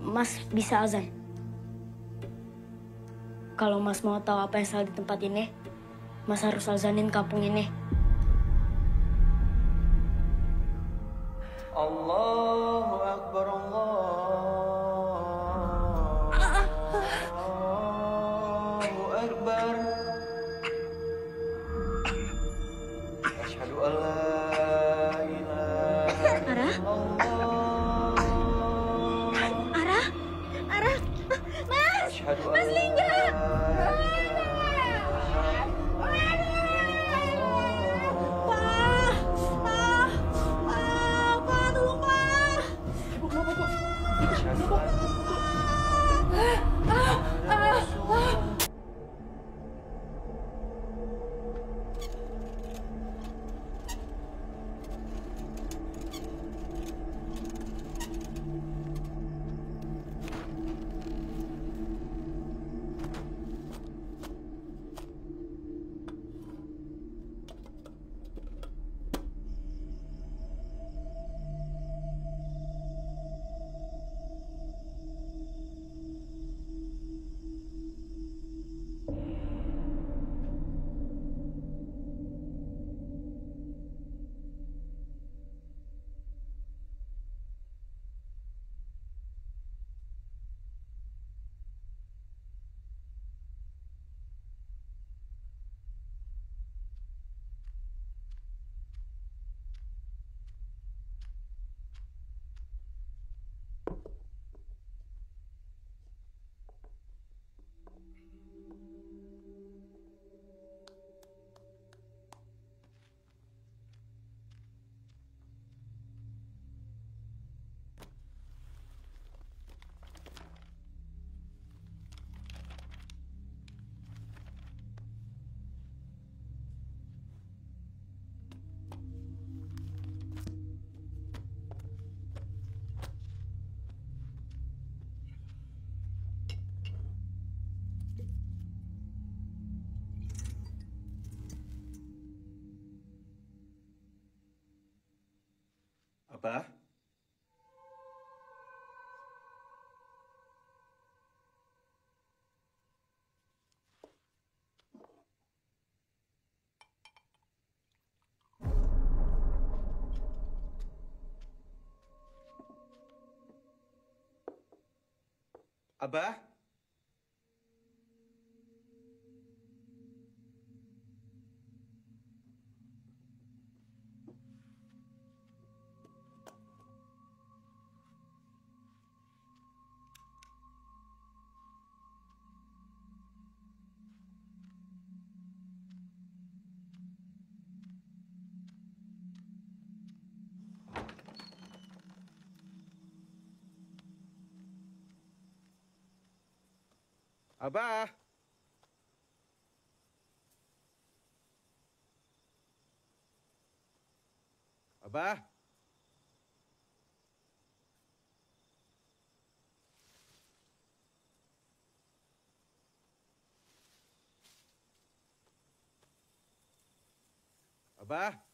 Mas bisa azan. Kalau Mas mau tahu apa yang salah di tempat ini, Mas harus azanin kampung ini. Allahu Akbar, Allahu Akbar. Asyhadu an la ilaha illallah. Ara, Mas, Mas Lingga. Abah? Abah? Abah? Abah? Abah?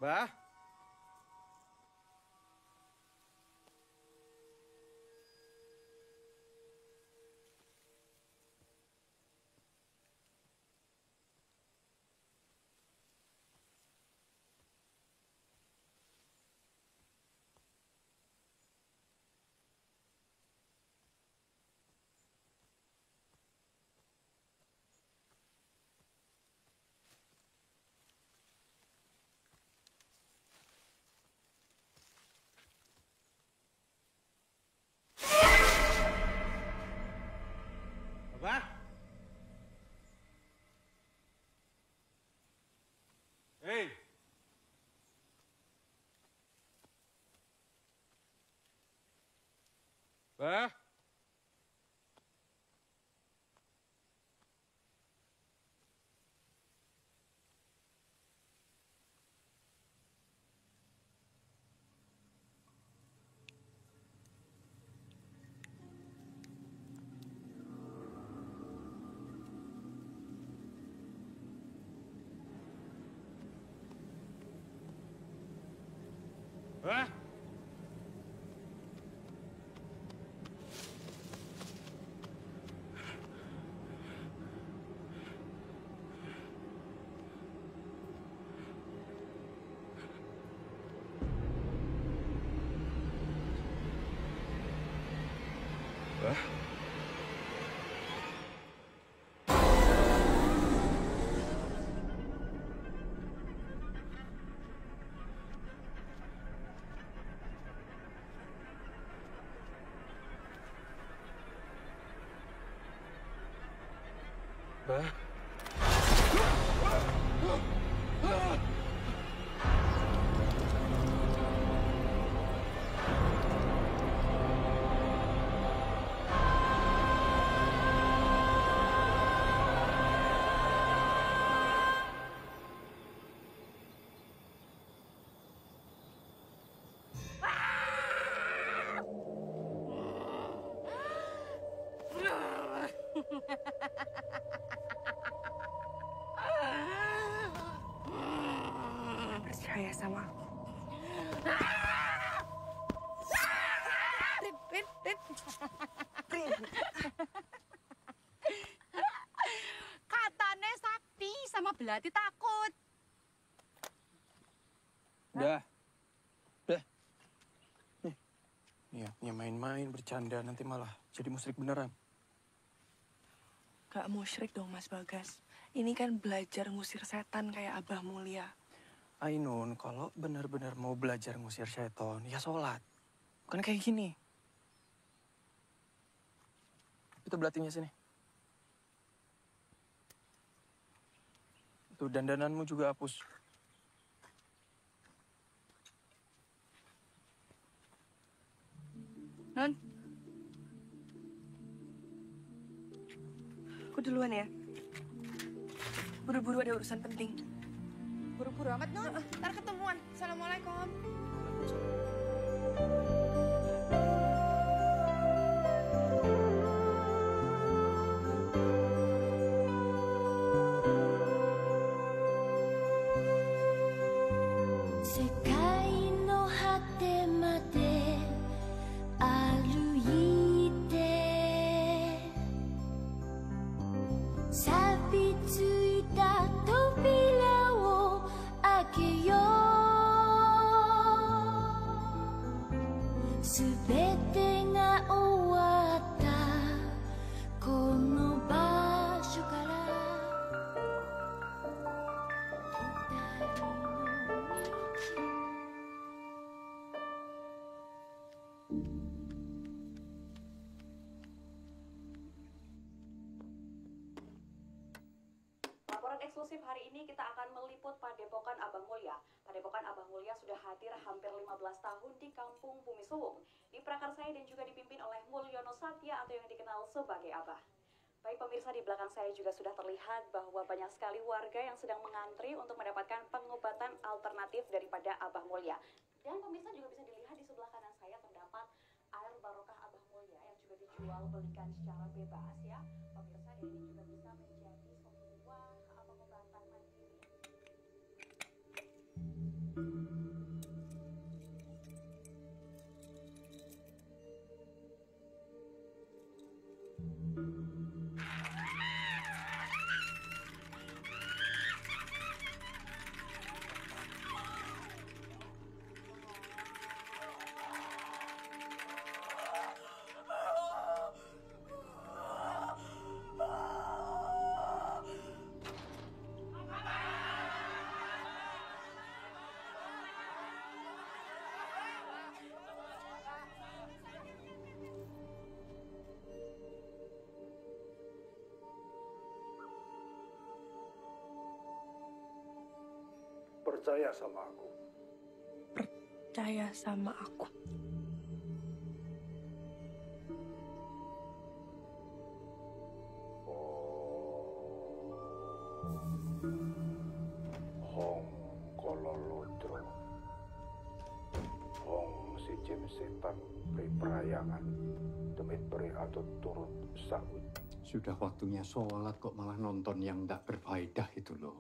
Bah? Abah? Hei! Bah? Bah! Bah? Bah? Percaya sama aku. Katanya sakti sama belati takut. Udah. Nih main-main, bercanda, nanti malah jadi musyrik beneran. Gak musyrik dong, Mas Bagas. Ini kan belajar ngusir setan kayak Abah Mulia. Ainun, kalau benar-benar mau belajar ngusir setan, ya sholat. Bukan kayak gini. Itu belatinya sini. Itu dandananmu juga hapus. Non. Aku duluan ya. Buru-buru ada urusan penting. Buru-buru amat, Non. Ntar ketemuan. Assalamualaikum. Laporan eksklusif hari ini kita akan meliput Padepokan Abah Mulya. Padepokan Abah Mulya sudah hadir hampir 15 tahun di Kampung Bumi Suwung, diprakarsai dan juga dipimpin oleh Mulyono Satya atau yang dikenal sebagai Abah. Baik pemirsa, di belakang saya juga sudah terlihat bahwa banyak sekali warga yang sedang mengantri untuk mendapatkan pengobatan alternatif daripada Abah Mulya. Dan pemirsa juga bisa dilihat di sebelah kanan saya terdapat air barokah Abah Mulya yang juga dijual belikan secara bebas ya. Pemirsa, dan ini juga bisa menjadi sebuah pengobatan mandiri. Percaya sama aku. Percaya sama aku. Hong kololodro. Hong si jim setan pri perayangan. Demit pri atut turut saud. Sudah waktunya sholat kok malah nonton yang tidak berfaedah itu loh.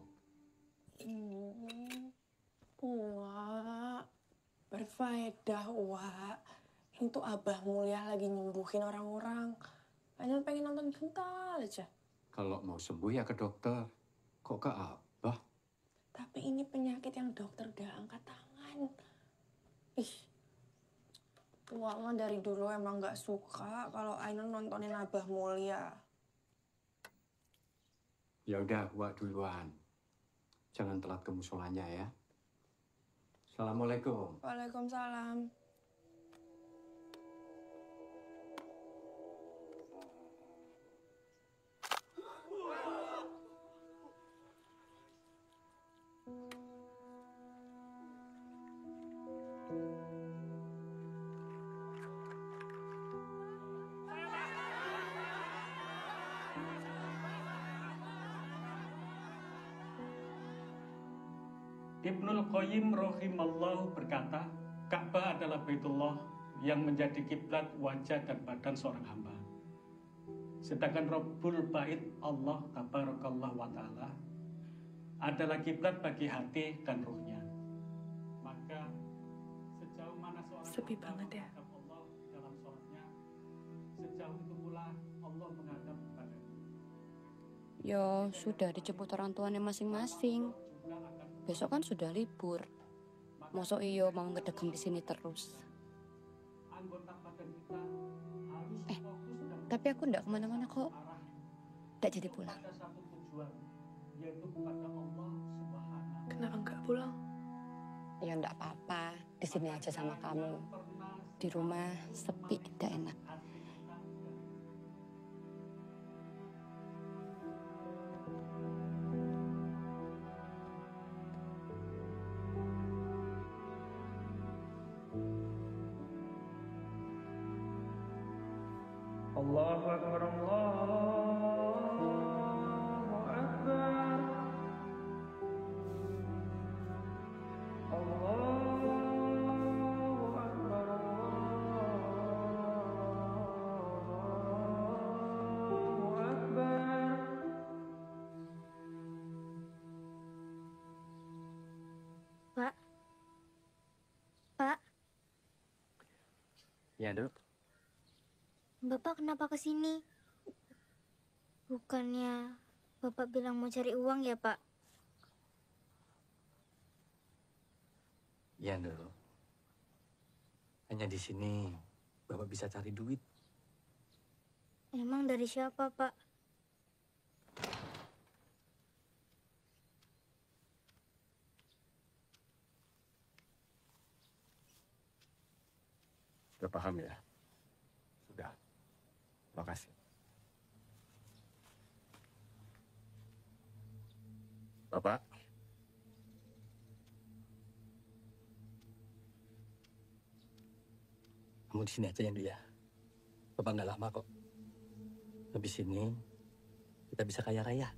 Wah, Berfaedah, Wak. Ini tuh Abah Mulia lagi nyembuhin orang-orang. Ainun pengen nonton bentar aja. Kalau mau sembuh ya ke dokter. Kok ke Abah? Tapi ini penyakit yang dokter udah angkat tangan. Ih, Wak mah dari dulu emang gak suka kalau Ainun nontonin Abah Mulia. Ya udah, Wak duluan. Jangan telat ke musolanya ya. Assalamualaikum. Waalaikumsalam. Ibnul Qayyim rahimallahu berkata, Ka'bah adalah Baitullah yang menjadi kiblat wajah dan badan seorang hamba. Sedangkan Rabbul Bait Allah tabarakallah wa ta'ala adalah kiblat bagi hati dan ruhnya. Maka sejauh mana seorang Sepi hamba banget ya. menghadap Allah dalam sholatnya, sejauh itu pula Allah menghadap kepadanya. Yo, sudah dijemput orang tuanya masing-masing. Besok kan sudah libur. Mosok iyo mau ngedegem di sini terus. Tapi aku ndak kemana-mana kok. Ndak jadi pulang. Kenapa nggak pulang? Ya ndak apa-apa. Di sini aja sama kamu. Di rumah sepi, tidak enak. Allahu Akbar, Allahu Akbar. Allahu Akbar, Allahu Akbar. Pak. Pak, Ya, Dok. Bapak kenapa ke sini? Bukannya Bapak bilang mau cari uang ya, Pak? Ya, Dok. Hanya di sini Bapak bisa cari duit. Emang dari siapa, Pak? Sudah paham ya? Sudah. Makasih. Bapak. Kamu di sini aja ya, dia. Bapak nggak lama kok. Habis ini kita bisa kaya raya.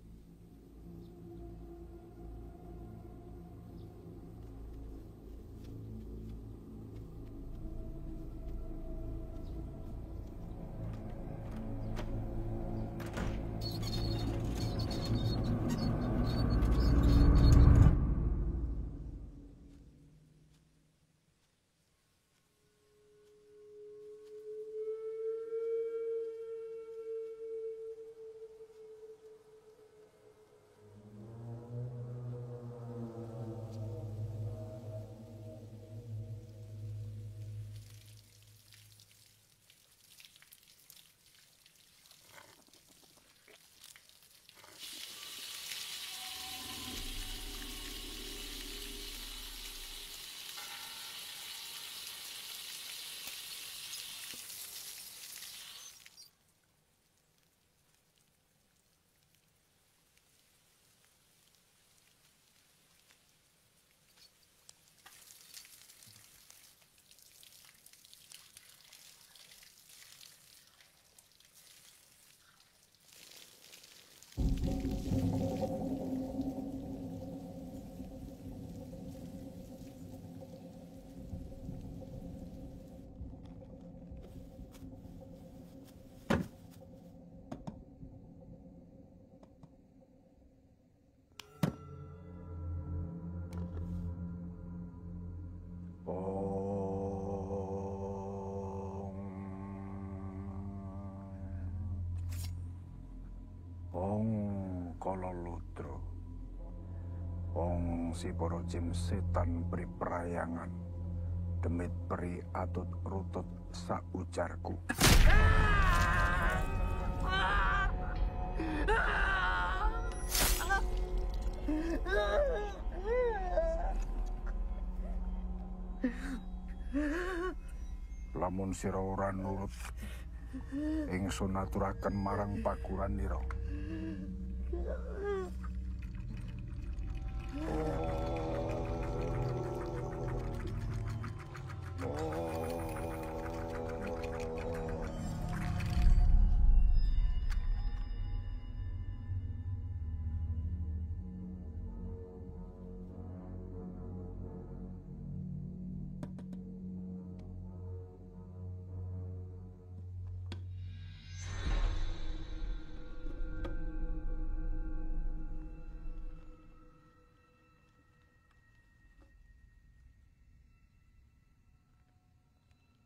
Oh, Wong kala ludra. Wong si para jin setan priprayangan. Demit peri atut rutut saujarku. Lamun sira ora nurut, ingsun aturaken marang pakuranira.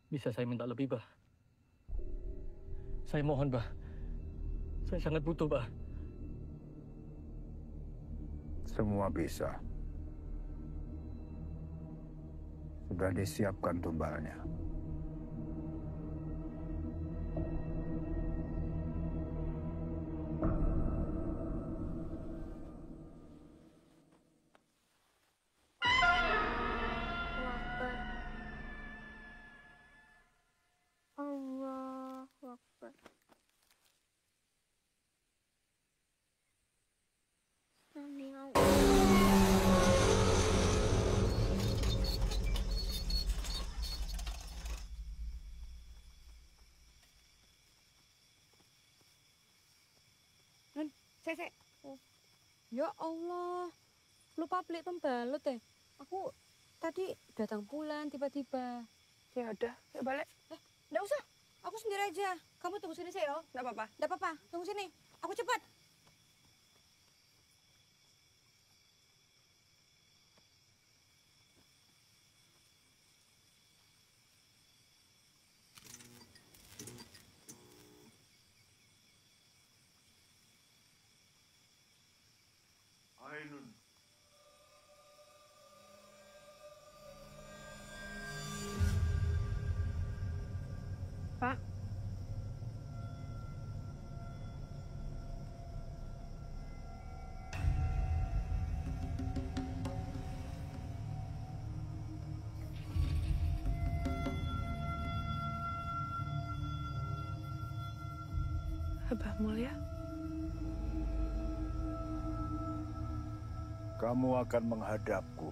Bisa saya minta lebih, Bah? Saya mohon, Bah. Saya sangat butuh, Bah. Semua bisa. Sudah disiapkan tumbalnya. Allahu Akbar. Sami Sek. Ya Allah, lupa beli pembalut deh. Aku tadi datang bulan tiba-tiba. Ya udah, yuk balik. Nggak usah, aku sendiri aja. Kamu tunggu sini sih, yo. Nggak apa-apa. Nggak apa-apa, tunggu sini. Aku cepat. Ainun. Pak. Abah Mulia. Kamu akan menghadapku.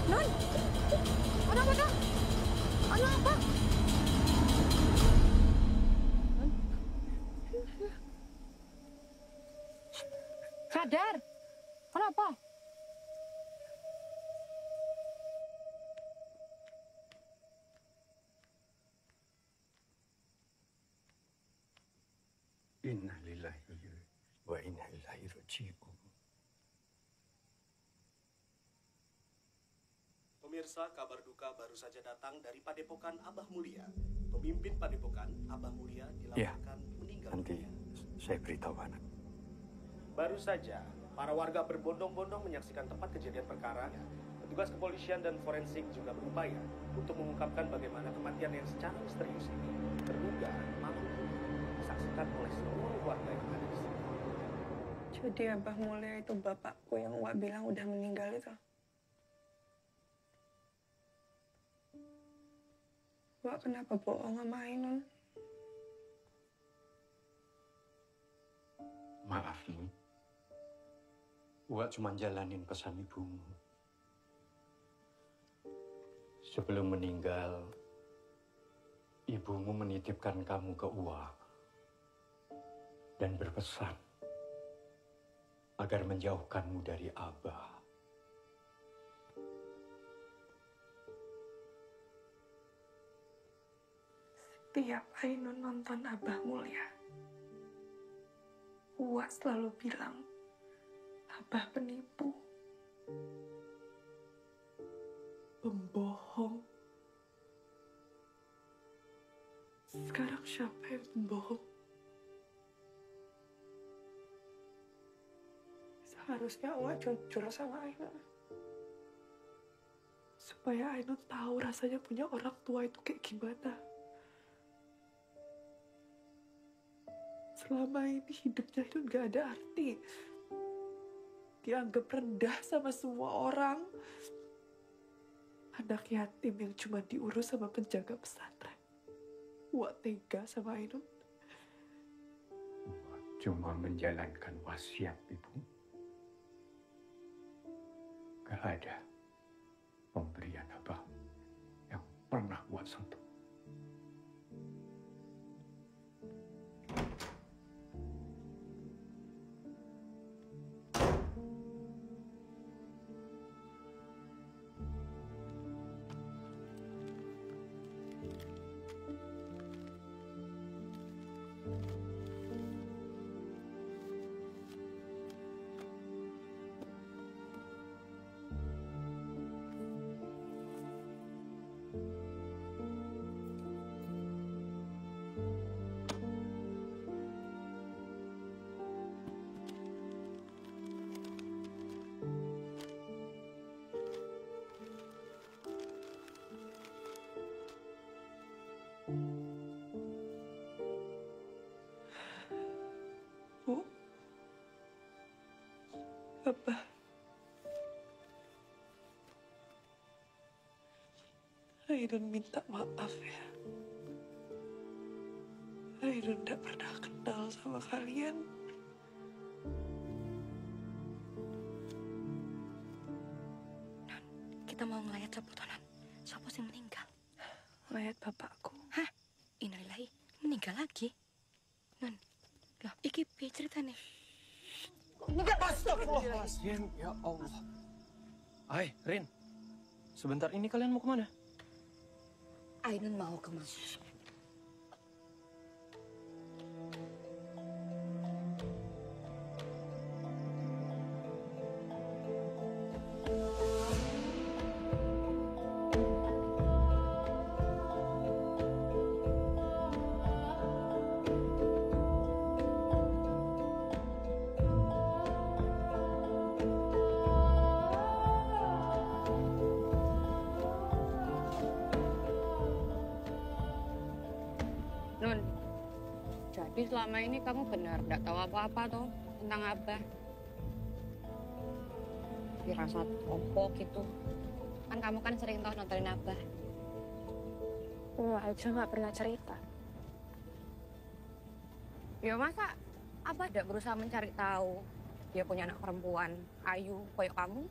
Non, ada apa dah? Ada apa? Sadar. Kenapa? Inna lillahi wa inna ilaihi raji'un. Pemirsa, kabar duka baru saja datang dari Padepokan Abah Mulia. Pemimpin Padepokan Abah Mulia dilaporkan meninggal Nanti dunia. saya beritahu anak. Baru saja, para warga berbondong-bondong menyaksikan tempat kejadian perkara. Petugas kepolisian dan forensik juga berupaya untuk mengungkapkan bagaimana kematian yang secara misterius ini terduga malam ini disaksikan oleh seluruh warga yang ada di sini. Jadi Abah Mulia itu bapakku yang Wak bilang udah meninggal itu. Wak kenapa bohong sama Ainun? Maaf nih. Wak cuma jalanin pesan ibumu. Sebelum meninggal, ibumu menitipkan kamu ke Uwak dan berpesan agar menjauhkanmu dari Abah. Setiap Ainun nonton Abah Mulia, Wak selalu bilang, Abah penipu. Pembohong. Sekarang siapa yang pembohong? Seharusnya Wak jujur sama Ainun. Supaya Ainun tahu rasanya punya orang tua itu kayak gimana. Selama ini hidupnya Ainun gak ada arti. Dianggap rendah sama semua orang. Anak yatim yang cuma diurus sama penjaga pesantren. Wak tega sama Ainun. Cuma menjalankan wasiat ibu. Gak ada pemberian abah yang pernah buat sentuh. Bu, Abah, Ainun minta maaf ya. Ainun gak pernah kenal sama kalian. Kita mau ngelayat siapa toh, Nan? Siapa sih meninggal? Mayat bapakku. Hah? Innalillahi, meninggal lagi? Nan, loh, iki piye ceritanya? Astagfirullahaladzim, ya Allah. Hai, Rin. Sebentar ini kalian mau kemana? Ainun mau ke Mas. Nun, jadi selama ini kamu benar tidak tahu apa-apa toh tentang Abah? Firasat opo gitu? Kan kamu kan sering tahu nontonin Abah. Wah, aja nggak pernah cerita. Ya masa Abah tidak berusaha mencari tahu dia punya anak perempuan ayu kayak kamu?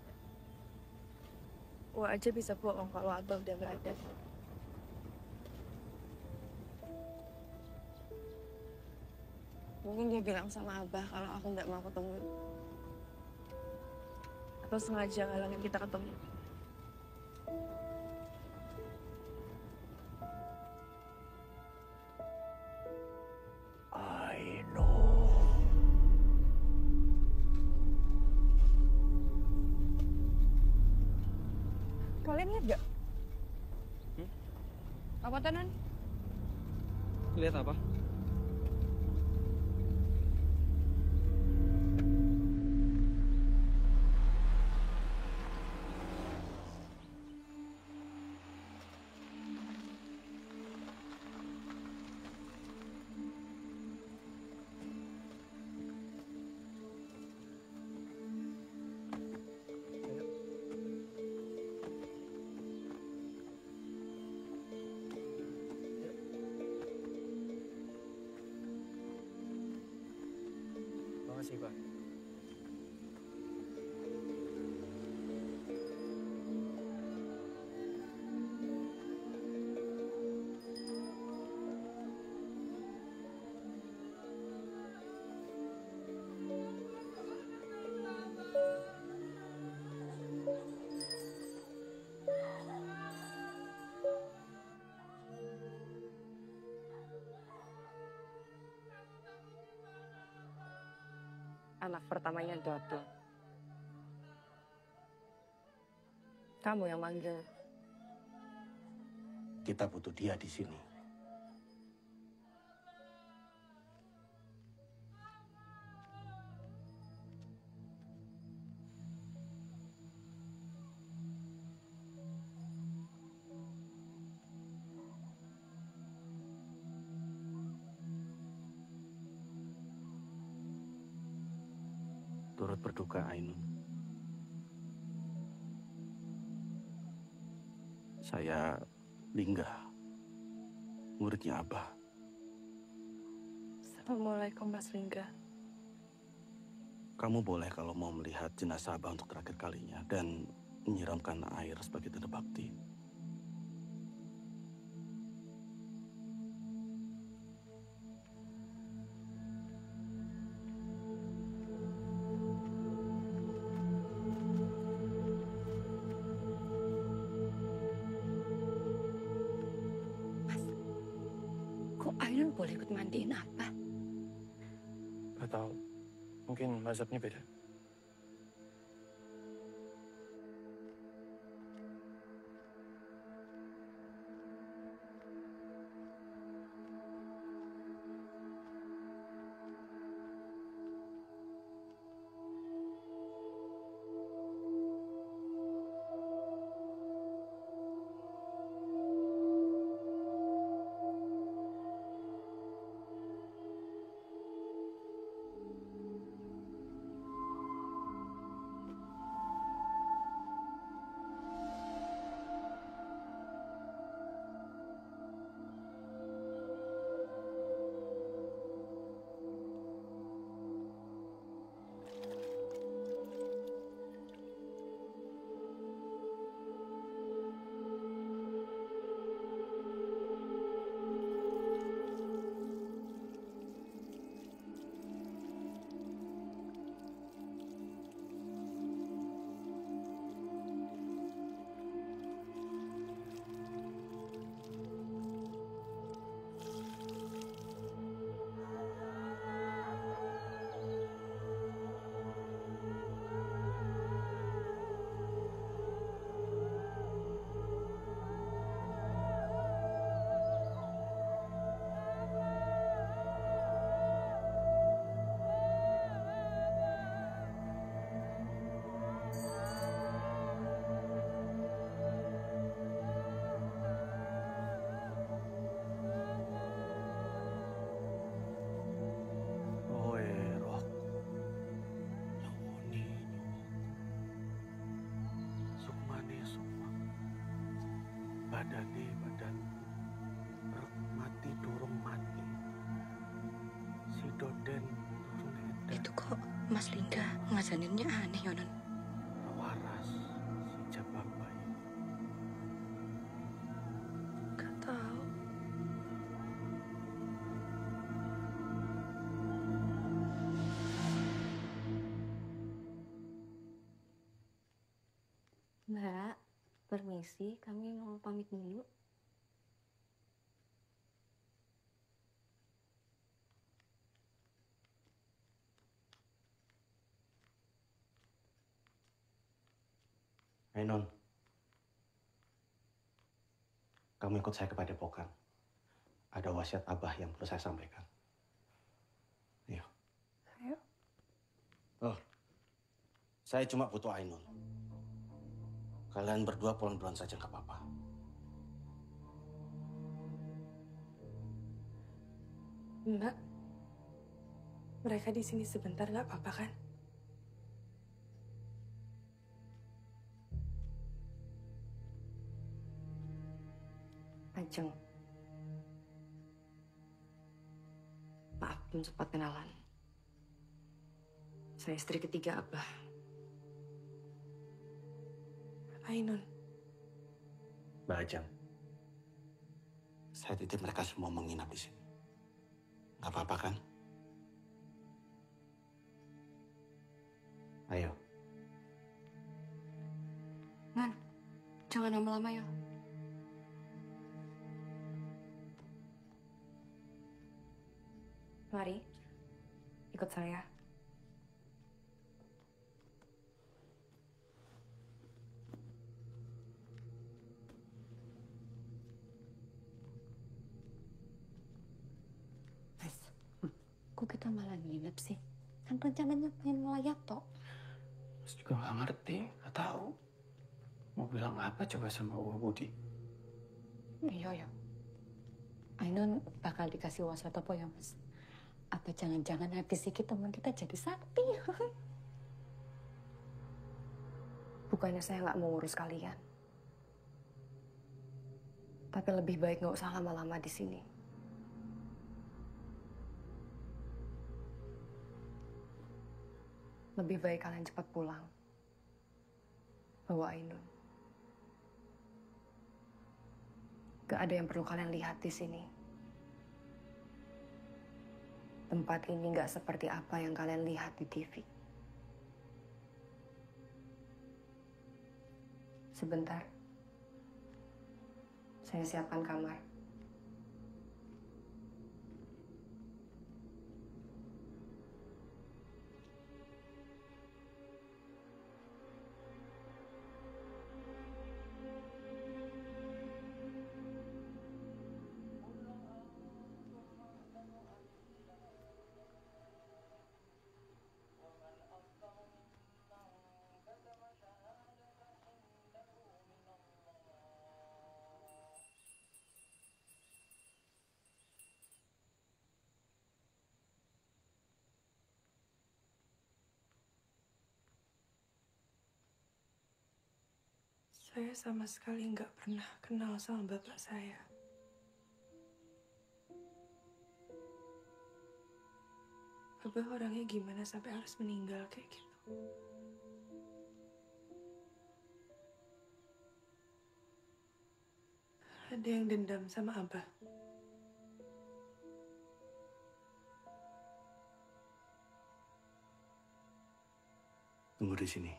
Wah aja bisa bohong kalau Abah udah nggak ada. Mungkin dia bilang sama Abah kalau aku nggak mau ketemu. Atau sengaja ngalangin kita ketemu. Kalian lihat gak? Apa tuh, Nan? Lihat apa? Makasih, Pak. Anak pertamanya Dodo. Kamu yang manggil. Kita butuh dia di sini. Turut berduka, Ainun. Saya Lingga, muridnya Abah. Assalamualaikum, Mas Lingga. Kamu boleh kalau mau melihat jenazah Abah untuk terakhir kalinya dan menyiramkan air sebagai tanda bakti. Kok Ainun boleh ikut mandiin Abah? Gak tahu. Mungkin mazhabnya beda. Badan mati durung mati. Si Doden durung edan. Itu kok Mas Lingga ngajaninnya aneh, Yonon. Waras si Jabang bayi. Gak tahu. Mbak, permisi, kami mau pamit dulu. Ainun, kamu ikut saya ke Padepokan. Ada wasiat Abah yang perlu saya sampaikan. Ayo. Ayo. Oh, saya cuma butuh Ainun. Kalian berdua pulang duluan saja nggak apa-apa. Mbak, mereka di sini sebentar nggak apa-apa kan? Ajeng. Maaf, belum sempat kenalan. Saya istri ketiga Abah. Ainun. Mbak Ajeng, saya titip mereka semua menginap di sini. Nggak apa-apa kan? Ayo. Ngan, jangan lama-lama ya. Mari, ikut saya. nginep sih? Kan rencananya pengen ngelayat toh. Terus juga nggak ngerti, nggak tahu. Mau bilang apa coba sama Uwa Budi? Iya ya. Ainun bakal dikasih wasat apa ya mas? Apa jangan-jangan habis ini teman kita jadi sakti? Bukannya saya nggak mau ngurus kalian. Tapi lebih baik nggak usah lama-lama di sini. Lebih baik kalian cepat pulang. Bawa Ainun. Gak ada yang perlu kalian lihat di sini. Tempat ini gak seperti apa yang kalian lihat di TV. Sebentar. Saya siapkan kamar. Saya sama sekali nggak pernah kenal sama bapak saya. Bapak orangnya gimana sampai harus meninggal kayak gitu? Ada yang dendam sama Abah? Tunggu di sini.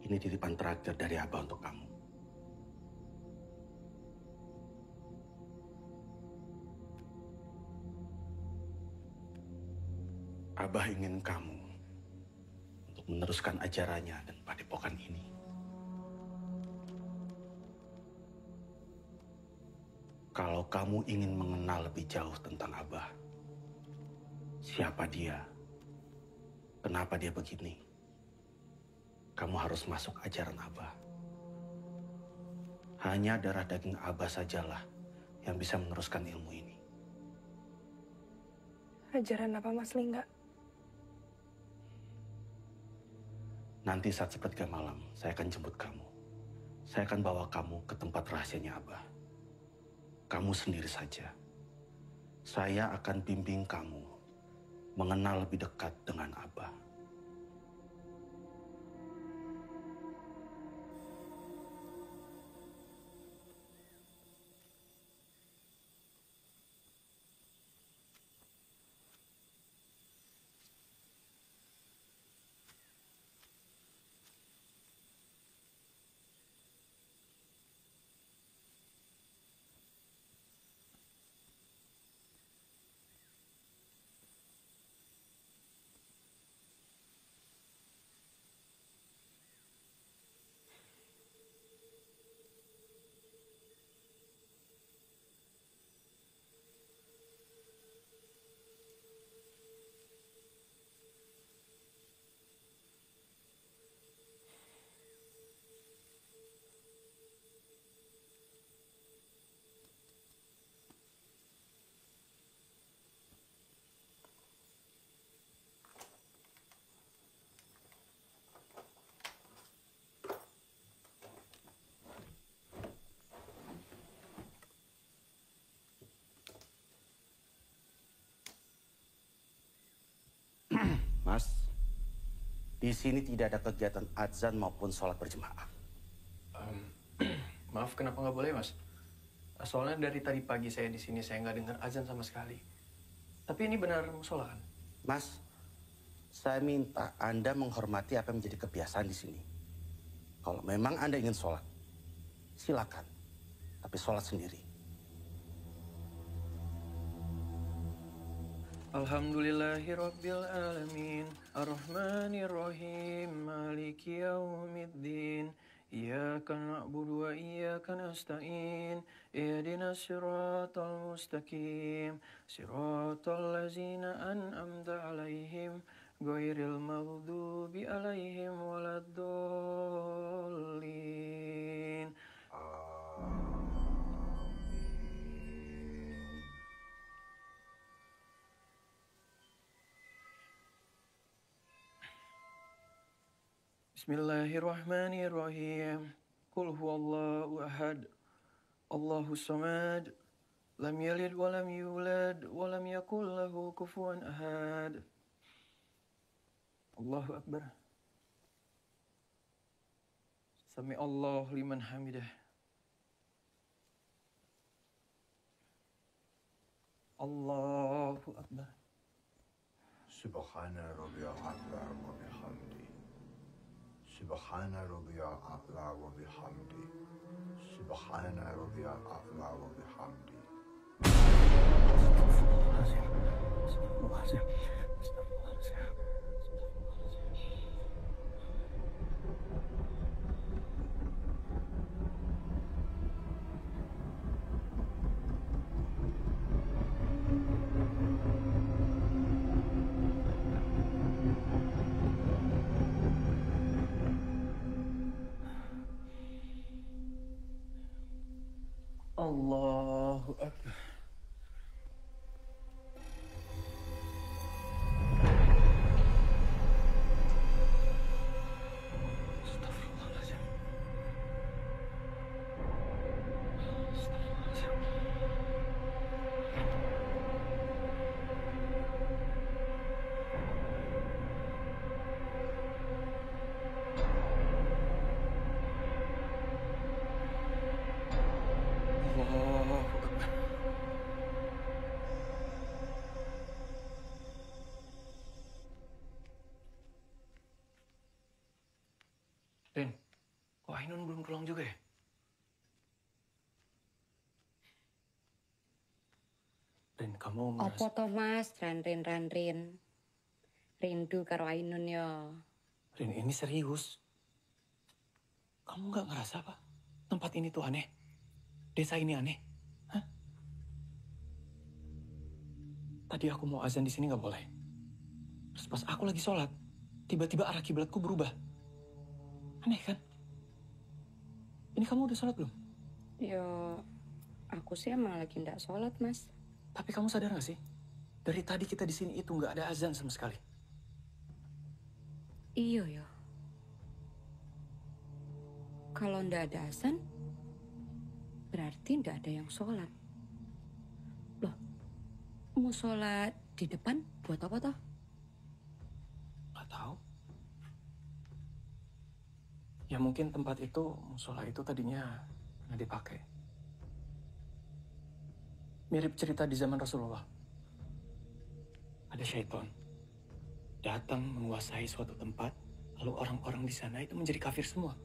Ini titipan terakhir dari Abah untuk kamu. Abah ingin kamu untuk meneruskan ajarannya dan padepokan ini. Kalau kamu ingin mengenal lebih jauh tentang Abah, siapa dia, kenapa dia begini, kamu harus masuk ajaran Abah. Hanya darah daging Abah sajalah yang bisa meneruskan ilmu ini. Ajaran apa Mas Lingga? Nanti saat sepertiga malam, saya akan jemput kamu. Saya akan bawa kamu ke tempat rahasianya Abah. Kamu sendiri saja. Saya akan bimbing kamu mengenal lebih dekat dengan Abah. Di sini tidak ada kegiatan azan maupun sholat berjemaah. Maaf, kenapa nggak boleh, Mas? Soalnya dari tadi pagi saya di sini, saya nggak dengar azan sama sekali. Tapi ini benar musola kan? Mas, saya minta Anda menghormati apa yang menjadi kebiasaan di sini. Kalau memang Anda ingin sholat, silakan. Tapi sholat sendiri. Alhamdulillahirrabbilalamin, Ar-Rahmanir-Rahim, Maliki Yawmiddin, Iyyaka na'budu wa iyyaka nasta'in, Ihdinas siratal mustaqim, Siratal ladzina an'amta 'alaihim, Ghairil maghdubi 'alaihim waladdallin. Bismillahirrahmanirrahim. Qul huwallahu ahad. Allahus samad. Lam yalid wa lam yulad wa lam yakul lahu kufuwan ahad. Allahu akbar. Sami Allah liman hamidah. Allahu akbar. Subhana rabbiyal a'la wa bihamdi. Subhana rabbiyal a'la wa bihamdi. Subhana rabbiyal a'la wa bihamdi. Allahu akbar. Astagfirullahaladzim. Allahu akbar. Rin, kok Ainun belum pulang juga ya? Rin, kamu ngerasa... Apa toh Mas, Ranrin. Rindu karo Ainun yo. Rin, ini serius. Kamu nggak ngerasa apa? Tempat ini tuh aneh. Desa ini aneh. Hah? Tadi aku mau azan di sini nggak boleh. Terus pas aku lagi sholat, tiba-tiba arah kiblatku berubah. Aneh kan? Ini kamu udah sholat belum? Yo, aku sih emang lagi ndak sholat Mas. Tapi kamu sadar nggak sih? Dari tadi kita di sini itu nggak ada azan sama sekali. Iyo yo. Kalau ndak ada azan, berarti ndak ada yang sholat. Loh, mau sholat di depan buat apa toh? Nggak tahu. Ya mungkin tempat itu, musola itu tadinya nggak dipakai. Mirip cerita di zaman Rasulullah. Ada syaitan datang menguasai suatu tempat, lalu orang-orang di sana itu menjadi kafir semua.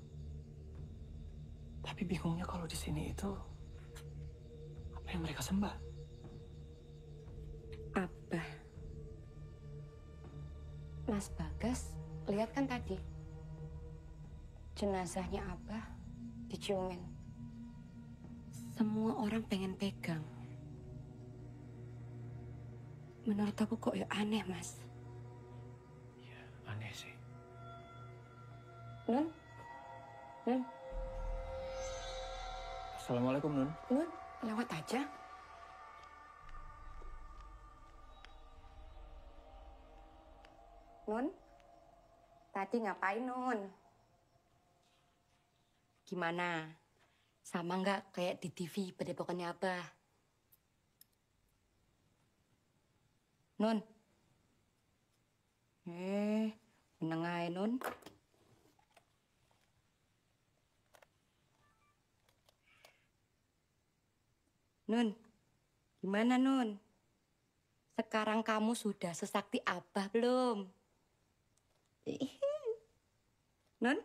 Tapi bingungnya kalau di sini itu apa yang mereka sembah? Abah. Mas Bagas, lihat kan tadi? Jenazahnya Abah diciumin. Semua orang pengen pegang. Menurut aku kok ya aneh, Mas. Ya, aneh sih. Nun? Nun? Assalamualaikum, Nun. Nun, lewat aja. Nun? Tadi ngapain, Nun? Gimana? Sama nggak kayak di TV Padepokannya Abah? Nun? Meneng ae, Nun. Nun, gimana Nun? Sekarang kamu sudah sesakti Abah belum? Nun?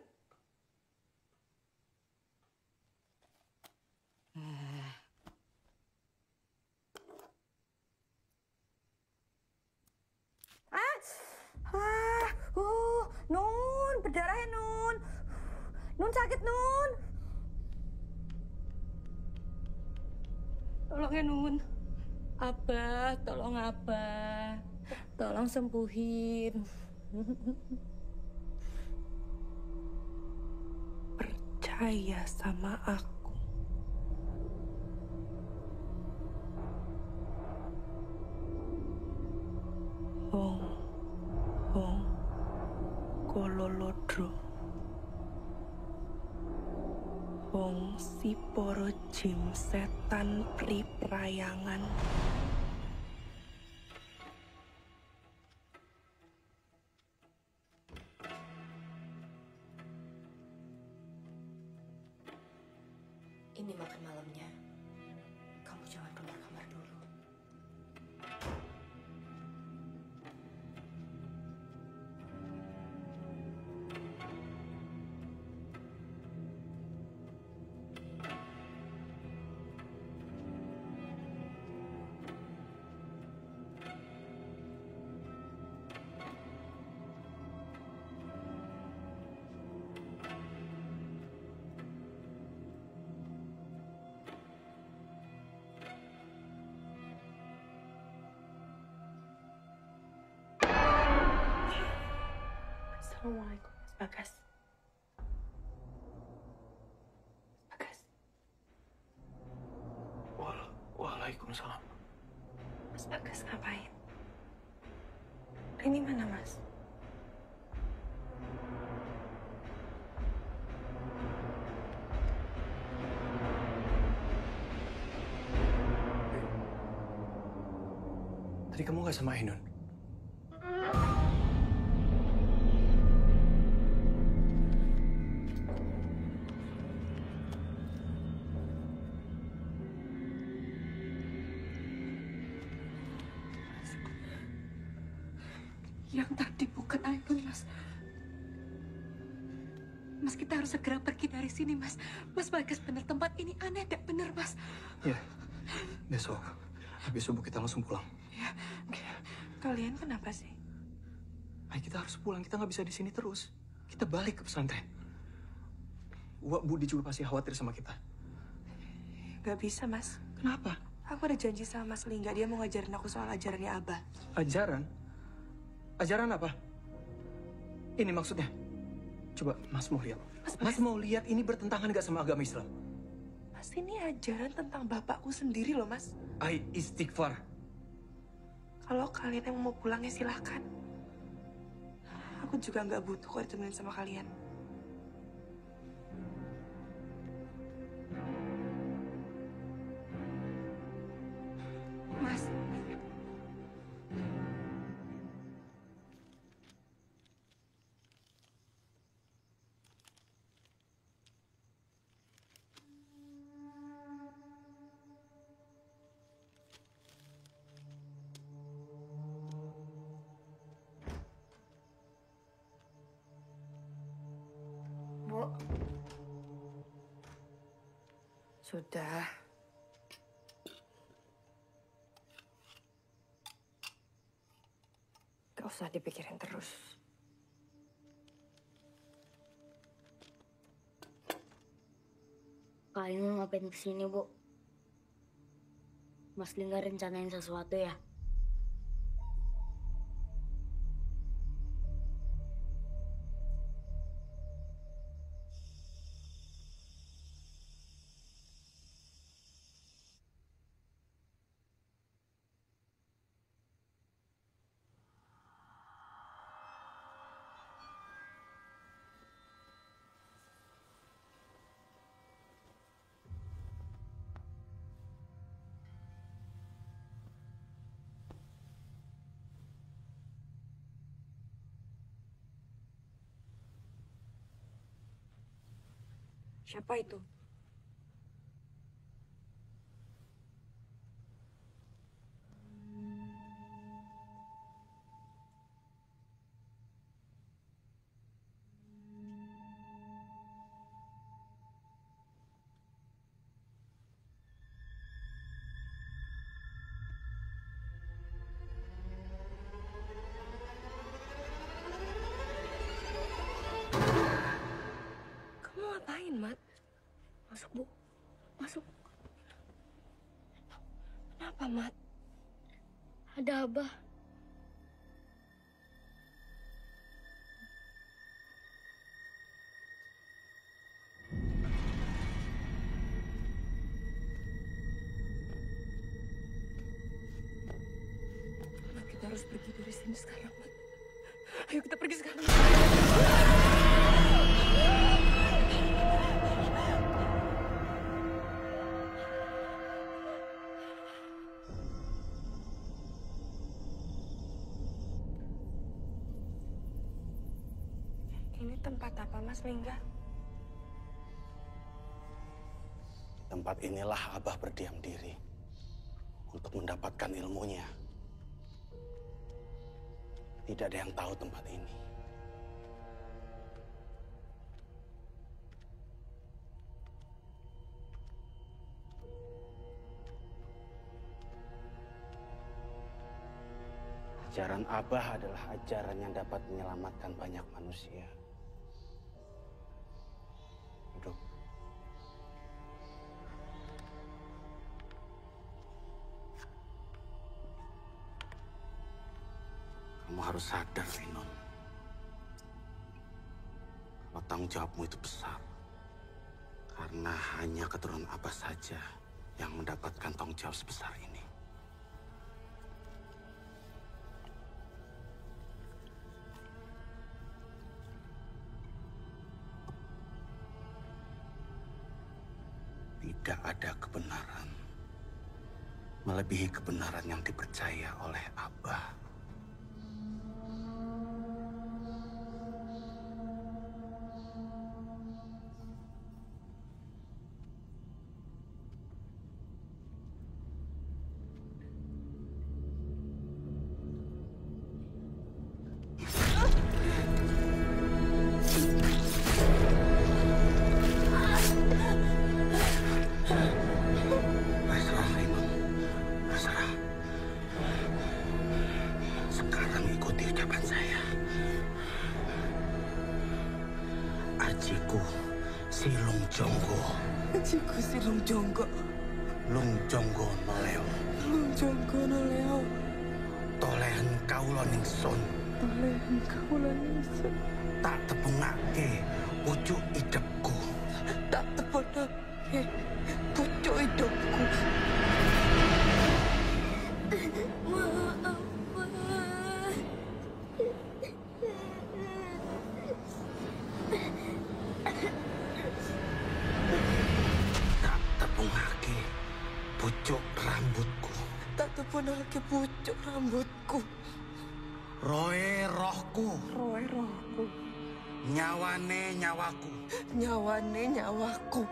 Nun, berdarah ya, Nun. Nun sakit, Nun. Tolong ya Nun. Abah, tolong Abah. Tolong sembuhin. Percaya sama aku. Hong Kololodro. Hong si poro jim setan priprayangan. Ini makan malamnya. Kamu jangan keluar kamar dulu. Assalamualaikum, Mas Bagas. Bagas. Waalaikumsalam. Mas Bagas ngapain? Ini mana, Mas? Tadi kamu nggak sama Ainun? Yang tadi bukan Ainun, Mas. Mas, kita harus segera pergi dari sini, Mas. Mas Bagas, bener tempat ini aneh, tidak bener, Mas. Iya. Besok, habis subuh kita langsung pulang. Ya, kalian kenapa sih? Ay, kita harus pulang, kita nggak bisa di sini terus. Kita balik ke pesantren. Wak Budi juga pasti khawatir sama kita. Gak bisa, Mas. Kenapa? Aku ada janji sama Mas Lingga, dia mau ngajarin aku soal ajarannya Abah. Ajaran? Ajaran apa? Ini maksudnya? Coba Mas mau lihat. Mas mau lihat ini bertentangan nggak sama agama Islam? Mas, ini ajaran tentang bapakku sendiri loh, Mas. Ay, istighfar. Kalau kalian yang mau pulang ya silahkan. Aku juga nggak butuh kok ditemenin sama kalian. Mas. Bu. Sudah. Gak usah dipikirin terus. Kalian ngapain kesini, Bu? Mas Lingga rencanain sesuatu ya? Siapa itu? Kamu ngapain, Mat? Masuk, Bu. Masuk. Kenapa, Mat? Ada Abah. Mat, kita harus pergi dari sini sekarang, Mat. Ayo kita pergi sekarang. Ini tempat apa, Mas Lingga? Tempat inilah Abah berdiam diri untuk mendapatkan ilmunya. Tidak ada yang tahu tempat ini. Ajaran Abah adalah ajaran yang dapat menyelamatkan banyak manusia. Duduk. Kamu harus sadar, Linun. Kalau tanggung jawabmu itu besar. Karena hanya keturunan Abah saja yang mendapatkan tanggung jawab sebesar ini. Tidak ada kebenaran melebihi kebenaran yang dipercaya oleh Abah. Ajiku si Lung Jonggo. Ajiku si Lung Jonggo. Lung Jonggo noleo. Lung Jonggo noleo. Tolehan kaula ningsun. Tolehan kaula ningsun. Tak tepungake pucuk idepku. Tak tepungake pucuk idepku. Pucuk rambutku. Tak tepunake pucuk rambutku. Roe rohku. Roe rohku. Nyawane nyawaku. Nyawane nyawaku.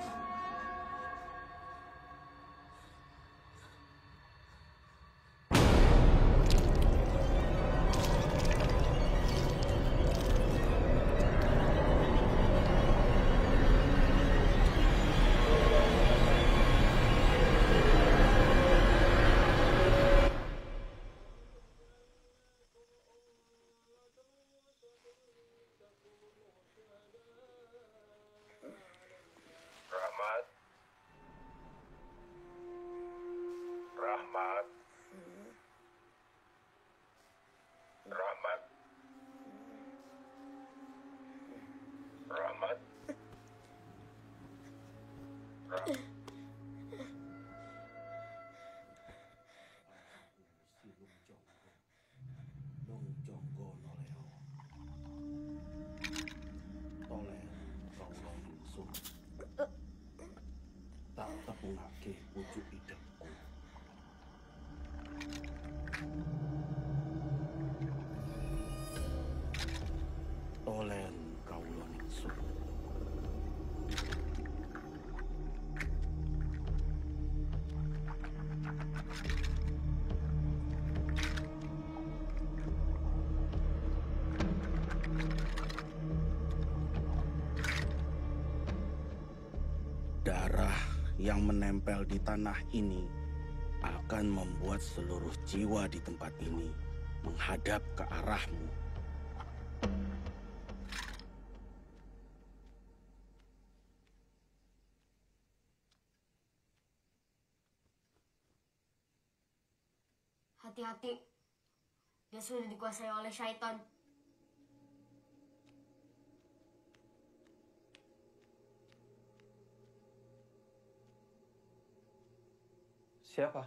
Tak tepungake pucuk idepku. Tolen kaula ningsun. Darah yang menempel di tanah ini akan membuat seluruh jiwa di tempat ini menghadap ke arahmu. Hati-hati, dia sudah dikuasai oleh syaitan. Siapa?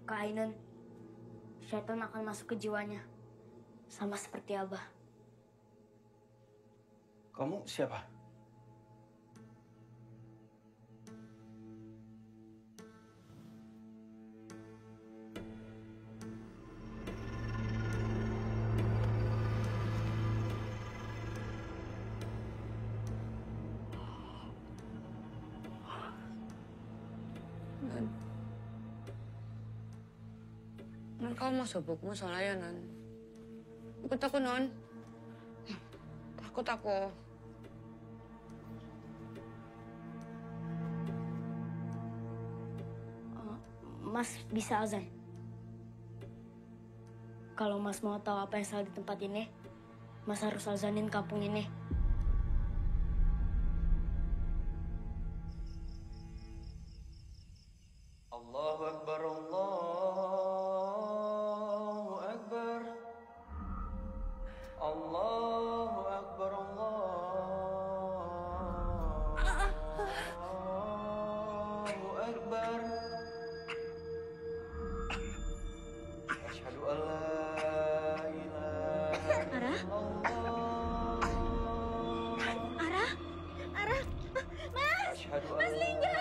Kak Ainun, syaitan akan masuk ke jiwanya. Sama seperti Abah. Kamu siapa? Non, kamu mau sobokmu soalnya, Non. Ikut aku, Non. Takut aku. Mas bisa azan. Kalau Mas mau tahu apa yang salah di tempat ini, Mas harus azanin kampung ini. Allahu Akbar, Allahu Akbar. Allahu Akbar, Allahu Akbar. Asyhadu an la ilaha illallah. Ara, Mas! Asyhadu Mas Lingga!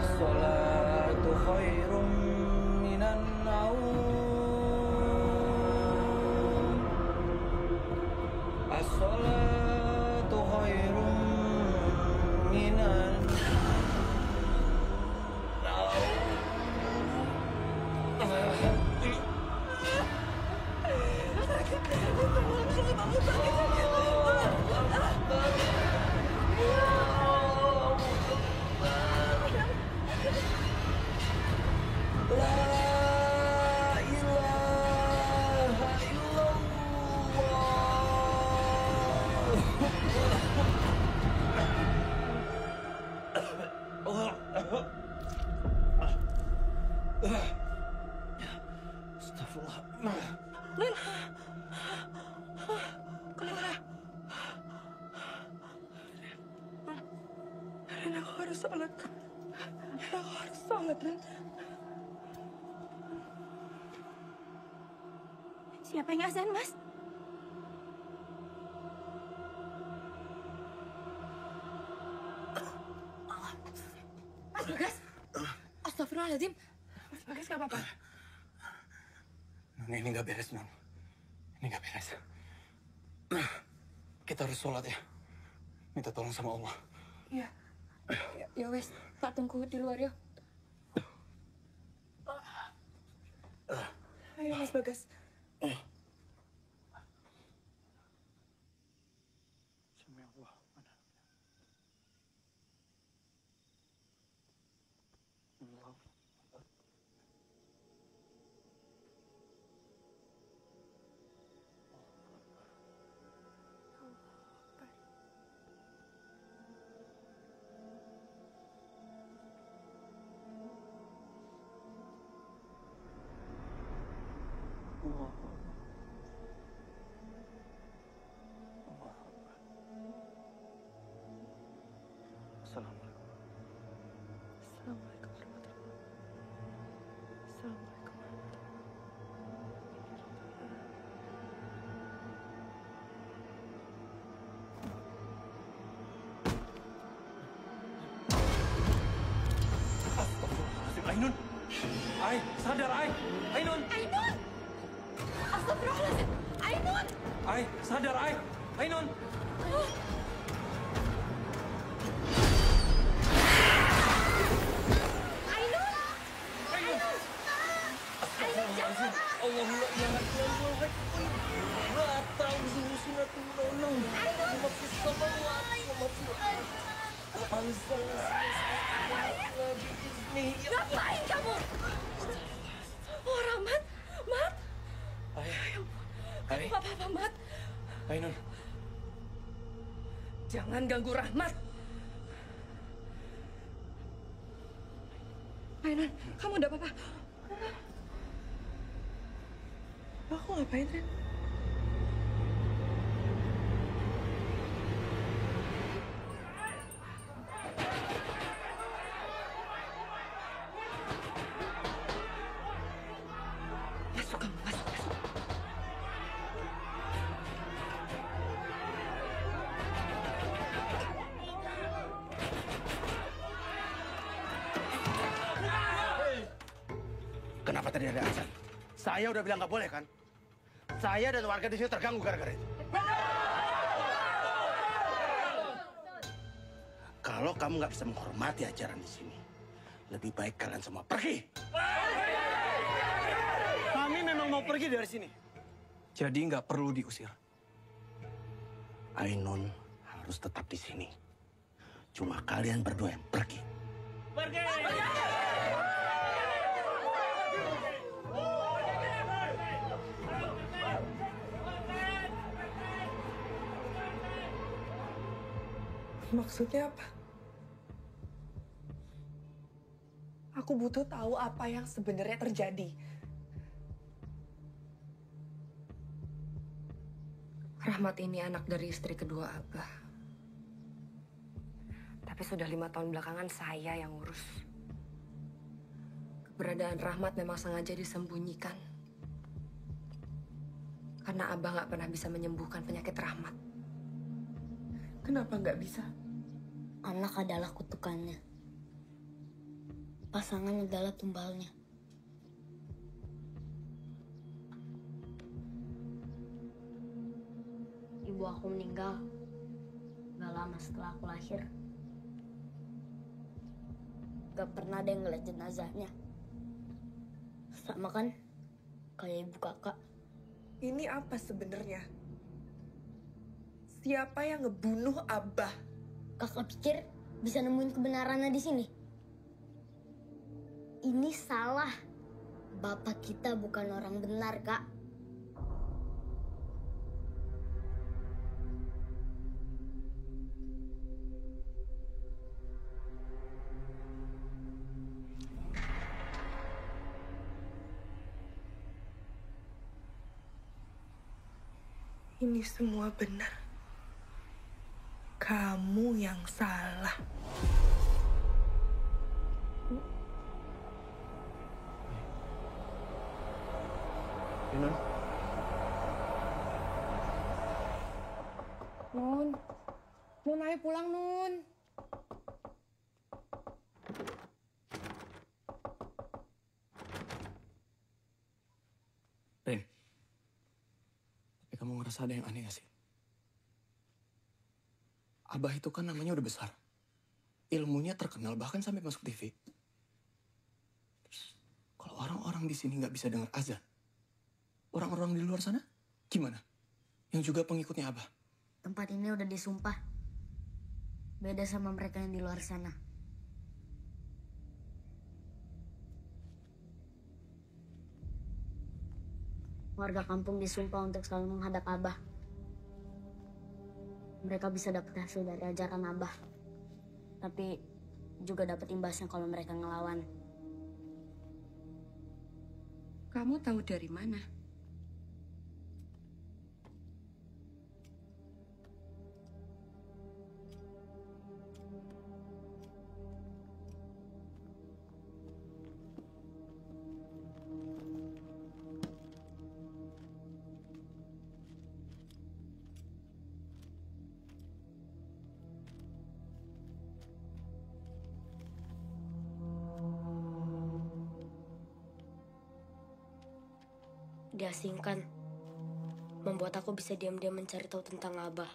As-salatu khairum minan naum. As-salatu khairum minan Lil. Kenapa? Ren, aku harus sholat. Aku harus sholat, Ren. Siapa yang azan, Mas? Mas Bagas. Astagfirullahaladzim. Mas Bagas gak apa-apa. Non, ini nggak beres, Non. Ini nggak beres. Kita harus sholat ya. Minta tolong sama Allah. Iya. Ya wes, tak tunggu di luar ya. Ayo Mas Bagas. Assalamualaikum. Assalamualaikum warahmatullahi Assalamualaikum Astagfirullahaladzim, Ainun. Ai, sadar Ai. Ainun. Ainun! Astagfirullahaladzim! Ainun! Ai, sadar Ai. Ainun. Astagfirullahaladzim. Allahumma jangan pelan-pelan. La ta'udhu sunatullah. Allahumma fis samawati wa ma fil ardi. Ngapain kamu? Oh, Rahmat. Mat. Ai. Ya ampun. Ai. Kamu apa-apa, Mat? Ainun. Jangan ganggu Rahmat. Ainun, kamu udah apa-apa? Aku ngapain, Ren? Masuk kamu, masuk. Kenapa tadi ada azan? Saya udah bilang nggak boleh kan? Saya dan warga di sini terganggu gara-gara itu. Kalau kamu nggak bisa menghormati ajaran di sini, lebih baik kalian semua pergi. Kami memang mau pergi dari sini. Jadi nggak perlu diusir. Ainun harus tetap di sini. Cuma kalian berdua yang pergi. Pergi! Maksudnya apa? Aku butuh tahu apa yang sebenarnya terjadi. Rahmat ini anak dari istri kedua Abah. Tapi sudah 5 tahun belakangan saya yang ngurus. Keberadaan Rahmat memang sengaja disembunyikan. Karena Abah nggak pernah bisa menyembuhkan penyakit Rahmat. Kenapa nggak bisa? Anak adalah kutukannya. Pasangan adalah tumbalnya. Ibu aku meninggal gak lama setelah aku lahir. Gak pernah ada yang ngeliat jenazahnya. Sama kan kayak ibu kakak. Ini apa sebenarnya? Siapa yang ngebunuh Abah? Kakak pikir bisa nemuin kebenarannya di sini? Ini salah. Bapak kita bukan orang benar, Kak. Ini semua benar. Kamu yang salah. Ainun. Nun. Nun, ayo pulang, Nun. Ren, tapi kamu ngerasa ada yang aneh gak sih? Abah itu kan namanya udah besar. Ilmunya terkenal bahkan sampai masuk TV. Kalau orang-orang di sini nggak bisa dengar azan, orang-orang di luar sana gimana? Yang juga pengikutnya Abah. Tempat ini udah disumpah. Beda sama mereka yang di luar sana. Warga kampung disumpah untuk selalu menghadap Abah. Mereka bisa dapat hasil dari ajaran Abah. Tapi juga dapat imbasnya kalau mereka ngelawan. Kamu tahu dari mana? Diasingkan, membuat aku bisa diam-diam mencari tahu tentang Abah.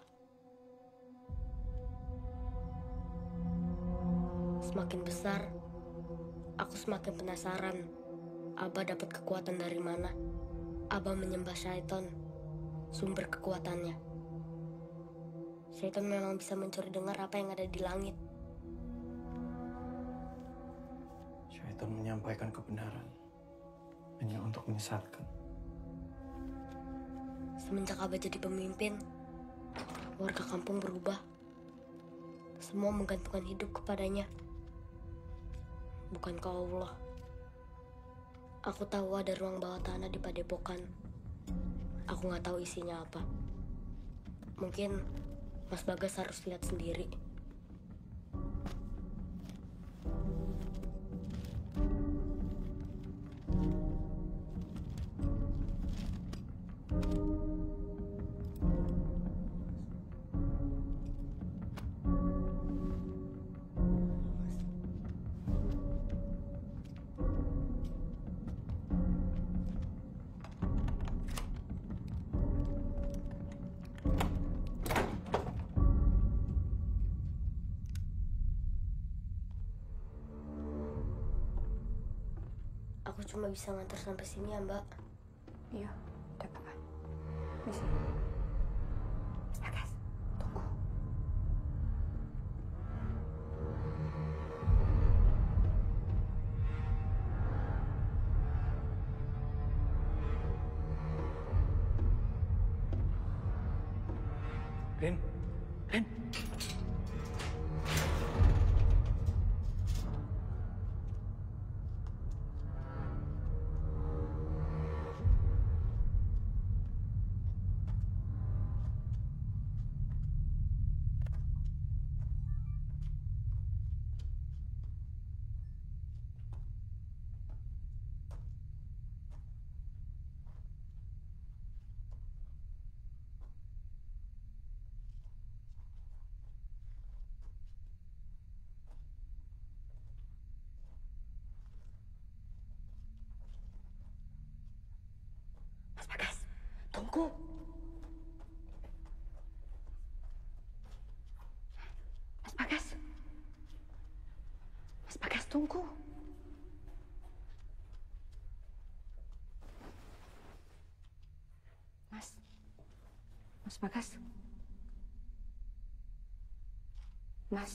Semakin besar, aku semakin penasaran. Abah dapat kekuatan dari mana? Abah menyembah syaitan, sumber kekuatannya. Syaitan memang bisa mencuri dengar apa yang ada di langit. Syaitan menyampaikan kebenaran hanya untuk menyesatkan. Semenjak Abah jadi pemimpin, warga kampung berubah. Semua menggantungkan hidup kepadanya, bukan ke Allah. Aku tahu ada ruang bawah tanah di Padepokan. Aku nggak tahu isinya apa. Mungkin Mas Bagas harus lihat sendiri. Aku cuma bisa ngantar sampai sini ya, Mbak. Iya, udah apa? Di sini. Bagas, tunggu. Rin, Rin. Mas Bagas, tunggu. Mas Bagas. Mas Bagas, tunggu. Mas Bagas. Mas.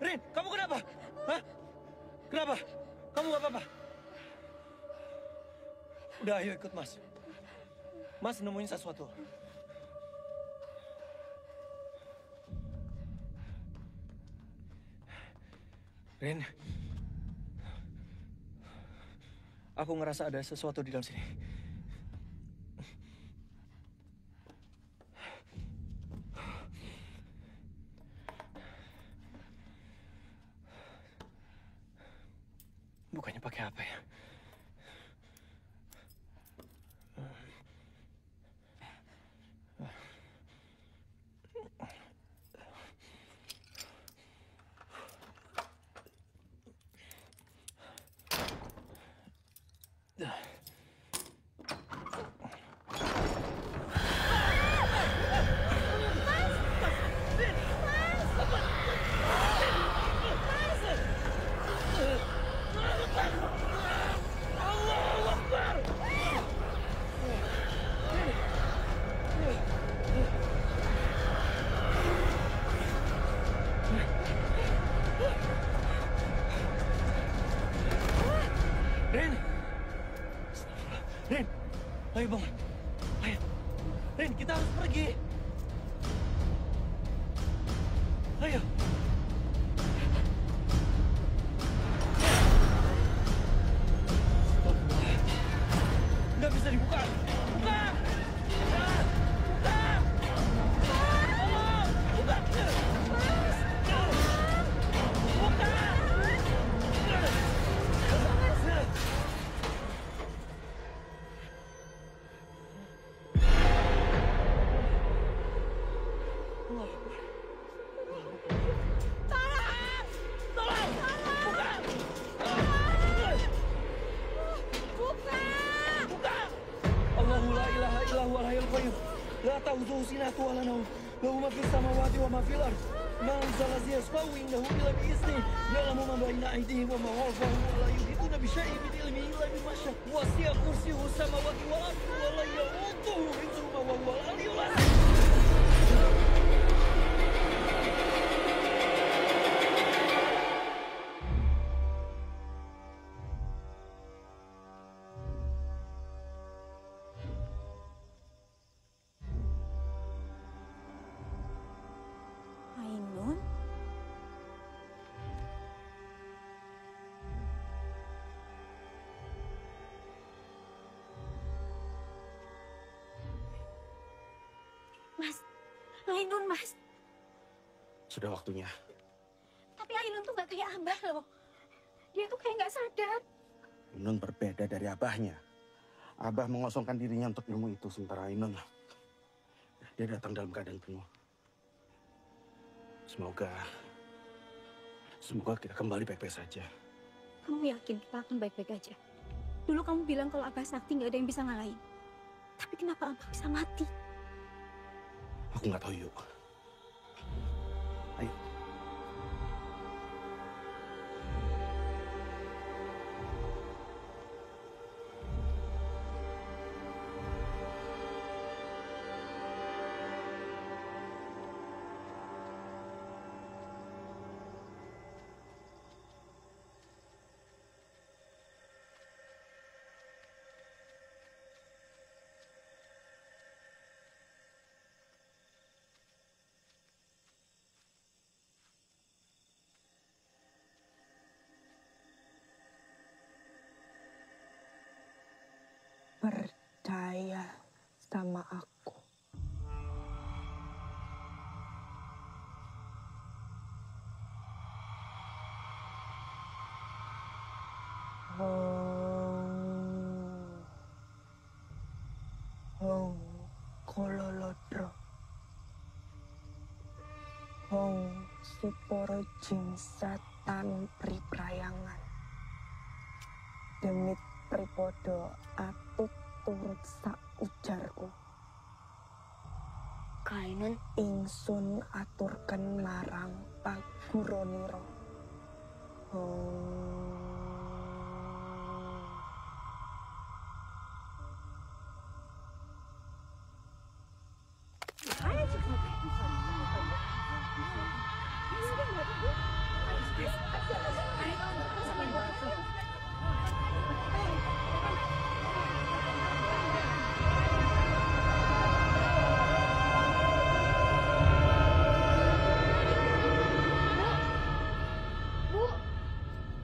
Rin, kamu kenapa? Hah? Kenapa? Kamu gak apa-apa? Udah, ayo ikut Mas. Mas nemuin sesuatu. Rin, aku ngerasa ada sesuatu di dalam sini. Bukannya pakai apa ya? Rin, ayo bangun. Ayo. Rin, kita harus pergi. Ayo. Nggak bisa dibuka. Buka! Buka! Tolong! Buka! Buka! لا تأخذه سنة ولا نوم له ما في السماوات وما في الأرض من ذا الذي يشفع عنده إلا بإذنه يعلم ما بين أيديهم وما خلفهم ولا يحيطون بشيء من علمه إلا بما شاء وسع كرسيه السماوات والأرض ولا يؤوده حفظهما وهو العلي العظيم. Mas, Ainun, Mas. Sudah waktunya. Tapi Ainun tuh gak kayak Abah loh. Dia tuh kayak gak sadar. Ainun berbeda dari abahnya. Abah mengosongkan dirinya untuk ilmu itu, sementara Ainun, dia datang dalam keadaan penuh. Semoga kita kembali baik-baik saja. Kamu yakin kita akan baik-baik aja? Dulu kamu bilang kalau Abah Sakti gak ada yang bisa ngalahin. Tapi kenapa Abah bisa mati? Aku nggak tahu, yuk. Ayo. Percaya sama aku. Kololodro. Si poro jin setan priprayangan. Demit pripodo atut turut sak ujarku. Kainun ingsun aturken marang paguroniro.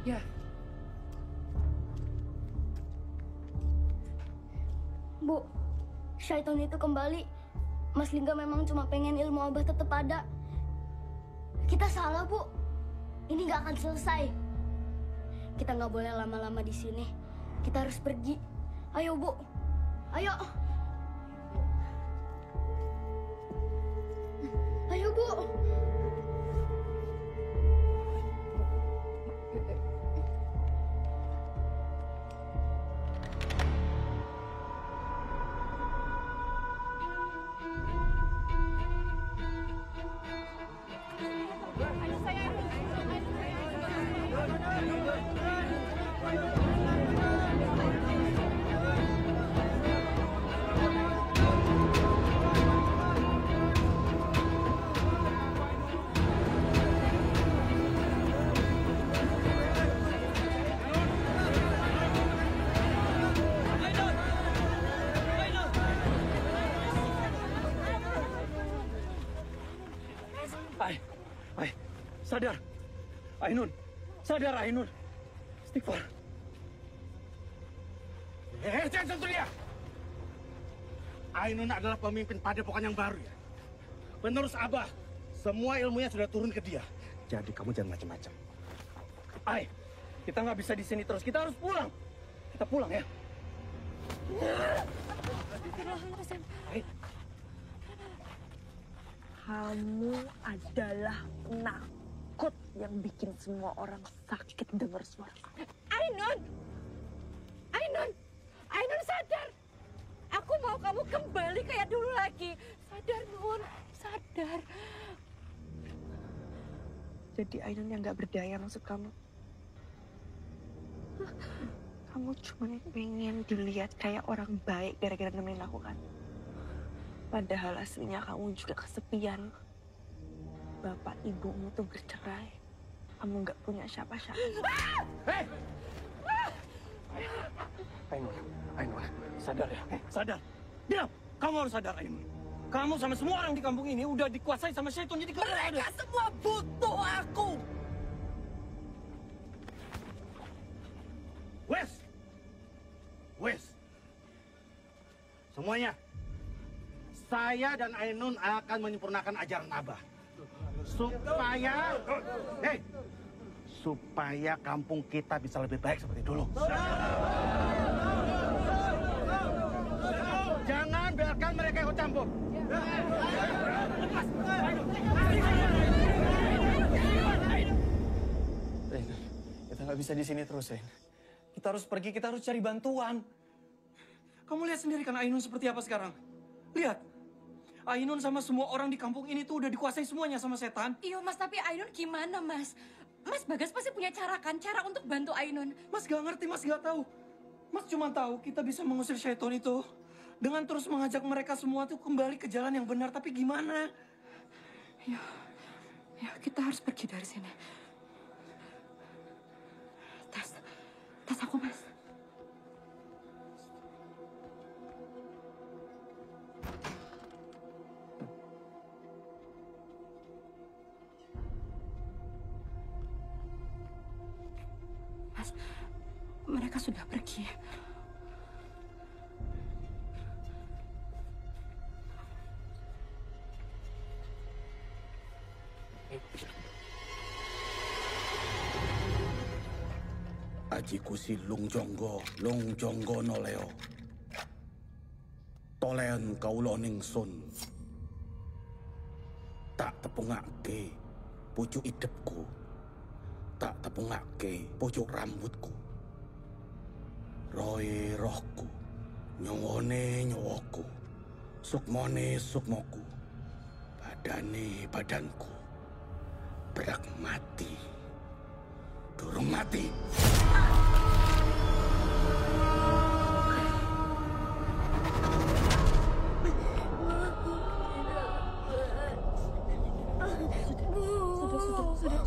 Ya. Bu, syaitan itu kembali. Mas Lingga memang cuma pengen ilmu Abah tetap ada. Kita salah, Bu. Ini nggak akan selesai. Kita nggak boleh lama-lama di sini. Kita harus pergi. Ayo, Bu. Ayo. Ayo, Bu. Sadar, Ainun. Sadar, Ainun. Istighfar. Jangan sentuh dia. Ainun adalah pemimpin padepokan yang baru ya. Penerus Abah. Semua ilmunya sudah turun ke dia. Jadi kamu jangan macam-macam. Ai, kita nggak bisa di sini terus. Kita harus pulang. Kita pulang ya. Ai. Kamu adalah penakut yang bikin semua orang sakit dengar suara kamu. Ainun! Ainun! Ainun sadar! Aku mau kamu kembali kayak dulu lagi. Sadar, Nun. Sadar. Jadi Ainun yang nggak berdaya maksud kamu? Kamu cuma pengen dilihat kayak orang baik gara-gara nemenin aku kan? Padahal aslinya kamu juga kesepian. Bapak ibumu tuh bercerai. Kamu nggak punya siapa-siapa. Hei! Ainun, sadar ya. Sadar. Diam! Kamu harus sadar, Ainun. Kamu sama semua orang di kampung ini udah dikuasai sama syaitan. Jadi kamu Mereka semua butuh aku. Wes. Semuanya. Saya dan Ainun akan menyempurnakan ajaran Abah. Supaya kampung kita bisa lebih baik seperti dulu. Jangan biarkan mereka ikut campur. Ren, kita nggak bisa di sini terus, Ren. Kita harus pergi, kita harus cari bantuan. Kamu lihat sendiri kan Ainun seperti apa sekarang? Lihat. Ainun sama semua orang di kampung ini tuh udah dikuasai semuanya sama setan. Iya, Mas, tapi Ainun gimana, Mas? Mas Bagas pasti punya cara kan? Cara untuk bantu Ainun. Mas gak ngerti, Mas gak tahu. Mas cuma tahu kita bisa mengusir syaitan itu dengan terus mengajak mereka semua tuh kembali ke jalan yang benar. Tapi gimana? Ya, kita harus pergi dari sini. Tas aku, Mas. Mas, mereka sudah pergi. Ajiku si Lung Jonggo noleo. Tolean kaulo ningsun. Tak tepungake pucuk idepku. Tak tepungake pucuk rambutku. Roe rohku, nyawone nyawaku, sukmone sukmoku, badane badanku, berak mati, durung mati.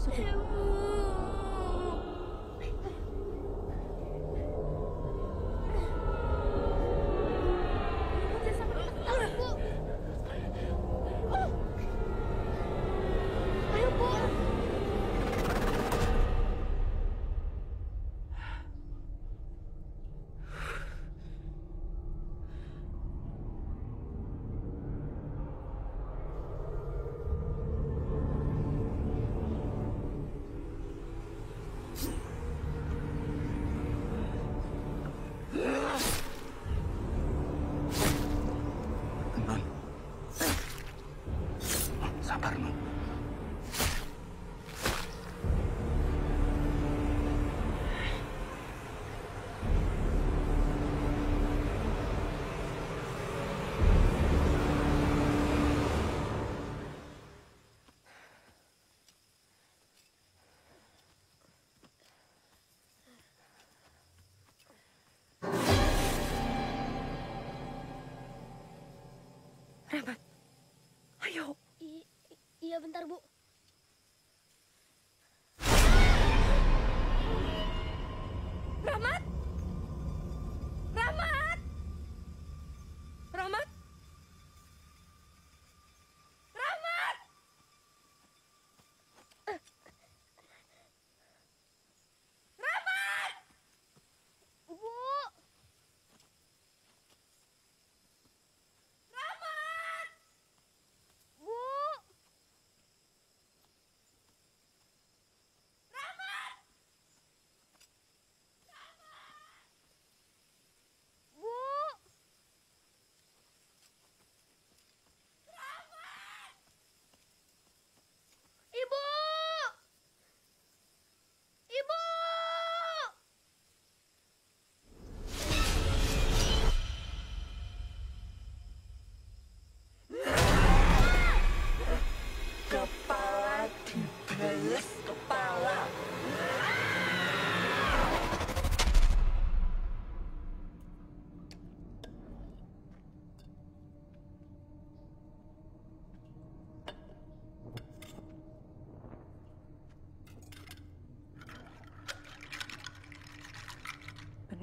Sudah.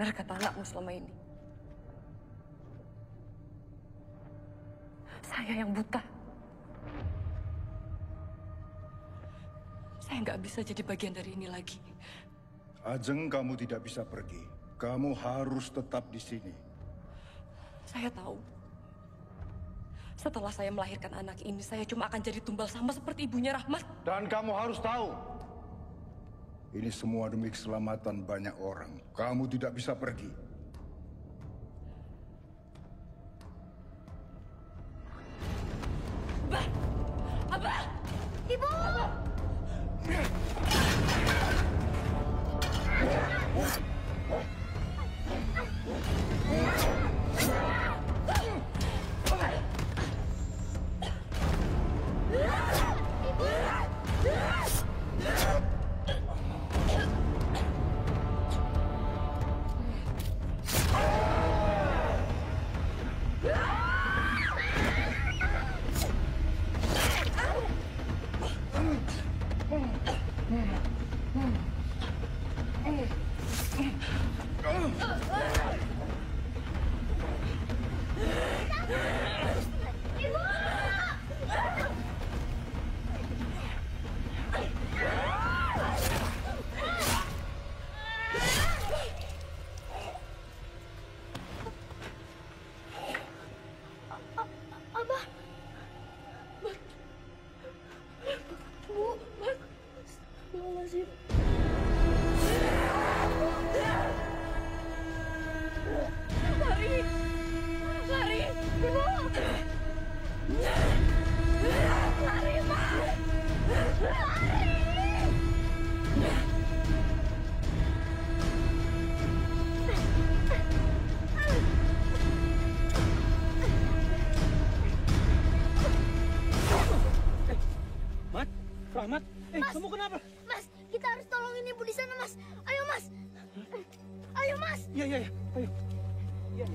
benar kata anakmu selama ini. Saya yang buta. Saya nggak bisa jadi bagian dari ini lagi. Ajeng, kamu tidak bisa pergi. Kamu harus tetap di sini. Saya tahu. Setelah saya melahirkan anak ini, saya cuma akan jadi tumbal sama seperti ibunya Rahmat. Dan kamu harus tahu, ini semua demi keselamatan banyak orang. Kamu tidak bisa pergi. Abah! Abah! Ibu! Abah. Bu. Astagfirullahaladzim. Lari! Lari! Ibu! Lari, Pak! Lari! Mat, Rahmat, kamu kenapa? Mas, kita harus tolongin ibu di sana, Mas. Ayo, Mas. Ayo, Mas. Iya, ayo. Iya.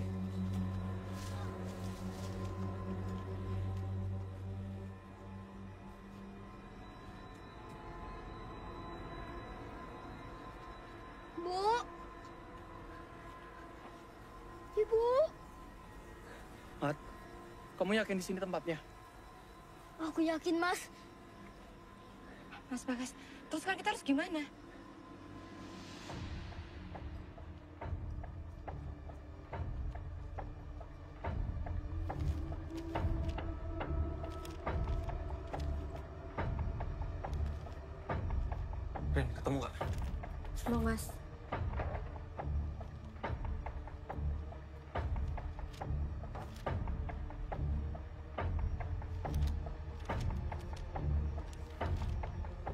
Bu. Ibu. Mat, kamu yakin di sini tempatnya? Aku yakin, Mas. Mas Bagas, terus sekarang kita harus gimana? Ren, ketemu gak? Belum, Mas.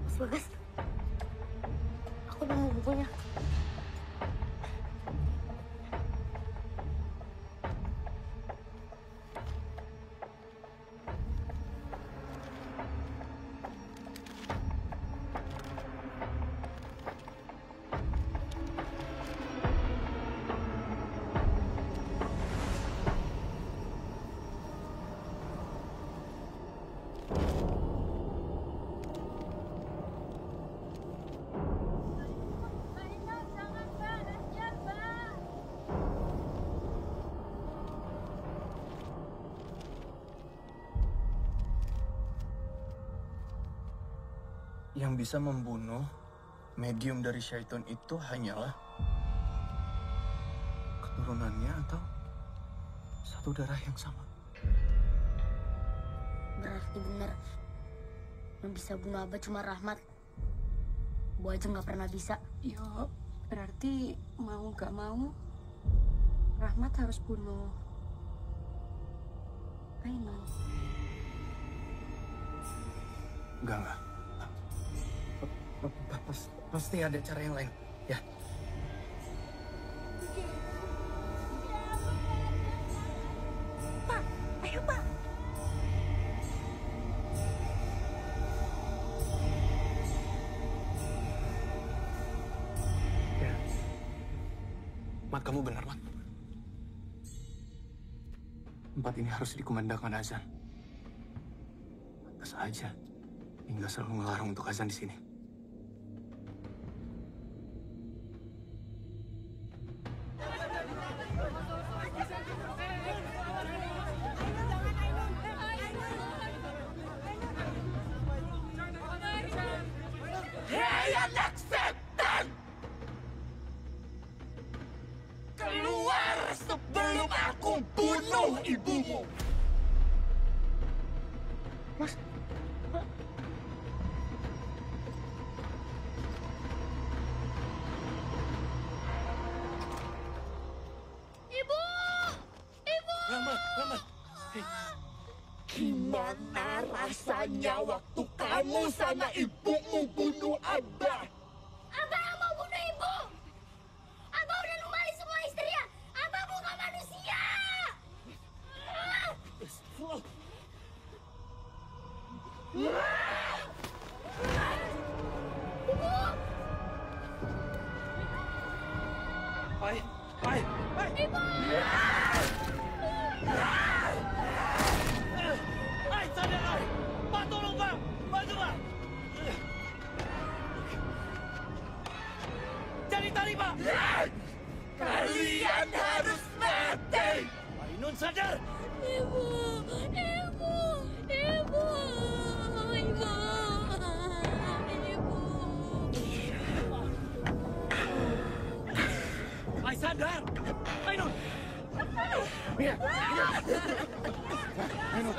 Mas Bagas. Aku nemu bukunya. Yang bisa membunuh medium dari syaitan itu hanyalah keturunannya atau satu darah yang sama. Berarti benar. Yang bisa bunuh Abah cuma Rahmat. Bu aja nggak pernah bisa. Yo, berarti mau nggak mau, Rahmat harus bunuh Ainun. Enggak. Pasti ada cara yang lain, ya. Pak, ayo Pak. Ya. Mat, kamu benar, Mat. Tempat ini harus dikumandangkan azan. Pantas aja, hingga selalu melarang untuk azan di sini. membunuh ibumu. Mas, Ibu! Ibu! Rama. Gimana rasanya waktu kamu sama ibumu bunuh Abah? Abah yang mau bunuh ibu! Abah udah numpali semua istrinya! Abah bukan manusia! Ibu! Sadar, Pak, tolong, Pak! Bantu, Pak! Cari tali, Pak! Kalian harus mati! Ainun, sadar! Ibu! Ai, sadar! Ainun! Ainun!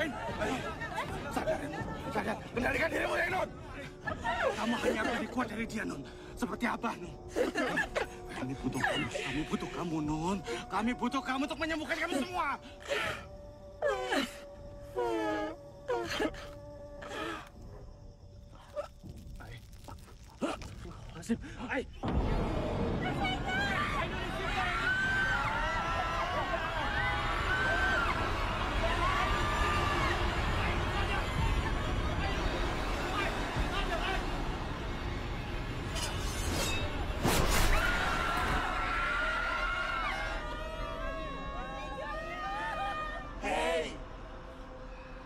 Sadar! Kendalikan dirimu, Ainun! Kamu hanya lebih kuat dari dia, Nun. Seperti Abah, Nun. Kami butuh kamu, Nun. Kami butuh kamu untuk menyembuhkan kami semua. Nasib, Ai!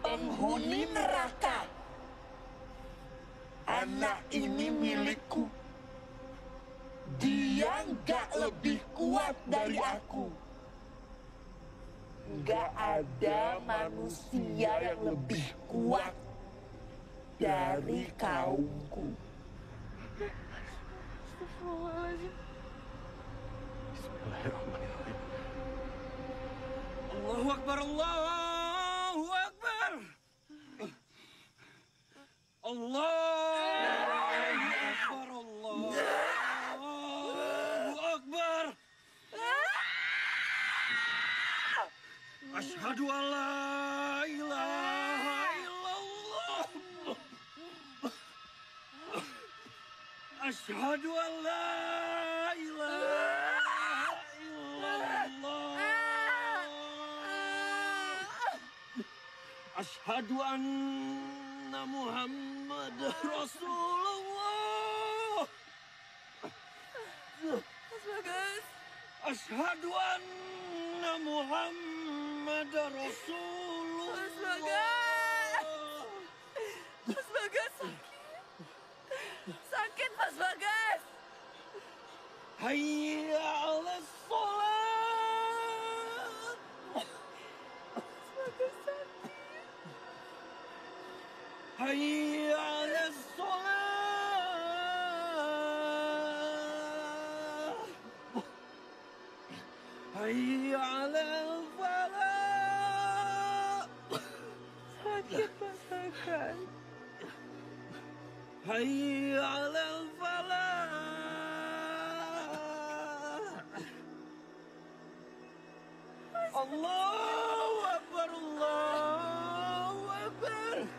Penghuni neraka. Anak ini milikku. Dia nggak lebih kuat dari aku. Nggak ada manusia yang lebih kuat dari kaumku. Bismillahirrahmanirrahim. Allahu Akbar, Allahu Akbar. Allahu Akbar. Asyhadu an la ilaha illallah. Asyhadu an la ilaha illallah. Asyhadu anna Muhammad Rasulullah. Mas Bagas. Asyhadu anna Muhammad Rasulullah. Mas Bagas. Mas Bagas sakit. Sakit, Mas Bagas. Hayya 'alas shalah. Mas Bagas sakit. Hayya 'alas shalah. Hayya 'alal falah. Sakit, Mas Bagas. Hayya 'alal falah. Allahu Akbar, Allahu Akbar.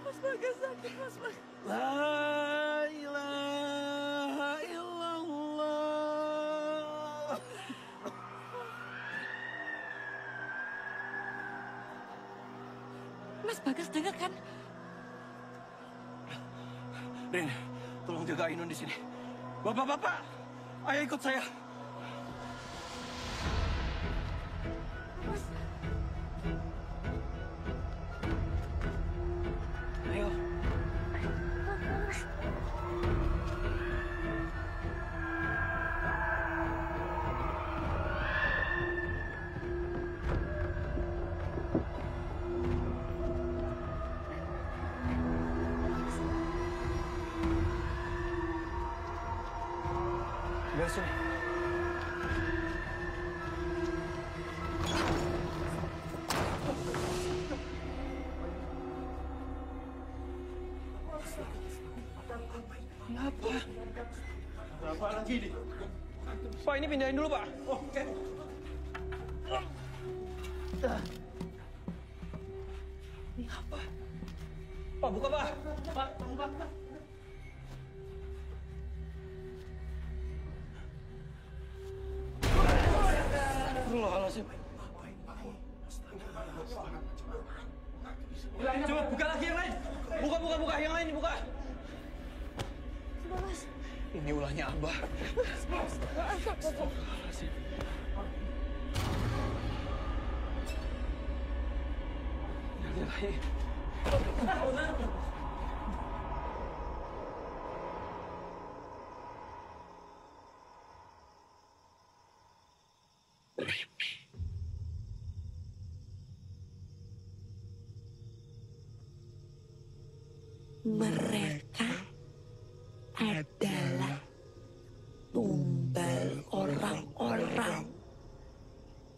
Mas Bagas sakit, Mas Bagas. La ilaha illallah. Mas Bagas dengar kan? Rin, tolong jaga Ainun di sini. Bapak-bapak, ayo ikut saya. Ayo. Sebelah sini. Apa lagi nih? Pak, ini pindahin dulu, Pak. Oke. Ini apa? Pak, buka, Pak. Pak, buka. Astagfirullahaladzim. Coba buka lagi yang lain. Buka yang lain dibuka. Ini ulahnya Abah. Astagfirullahaladzim. Mereka adalah tumbal orang-orang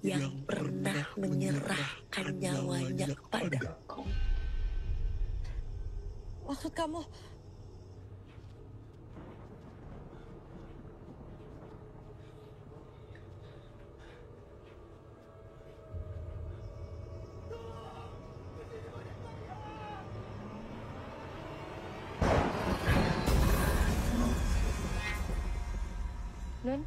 yang pernah menyerahkan nyawanya padaku. Maksud kamu? Nun?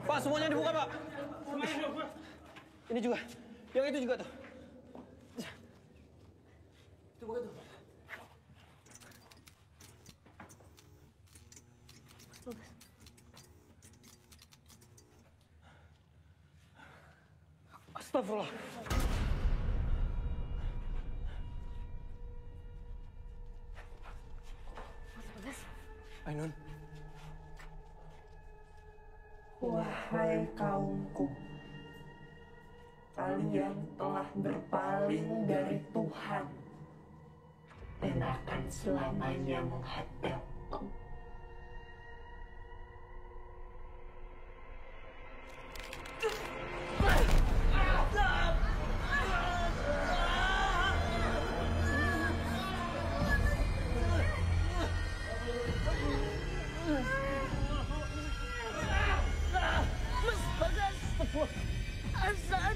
Pak, semuanya dibuka, Pak. Semuanya dibuka. Ini juga. Yang itu juga tuh. Itu buka tuh. Astagfirullah. Ainun. Wahai kaumku, kalian telah berpaling dari Tuhan dan akan selamanya menghadapku. Hasan.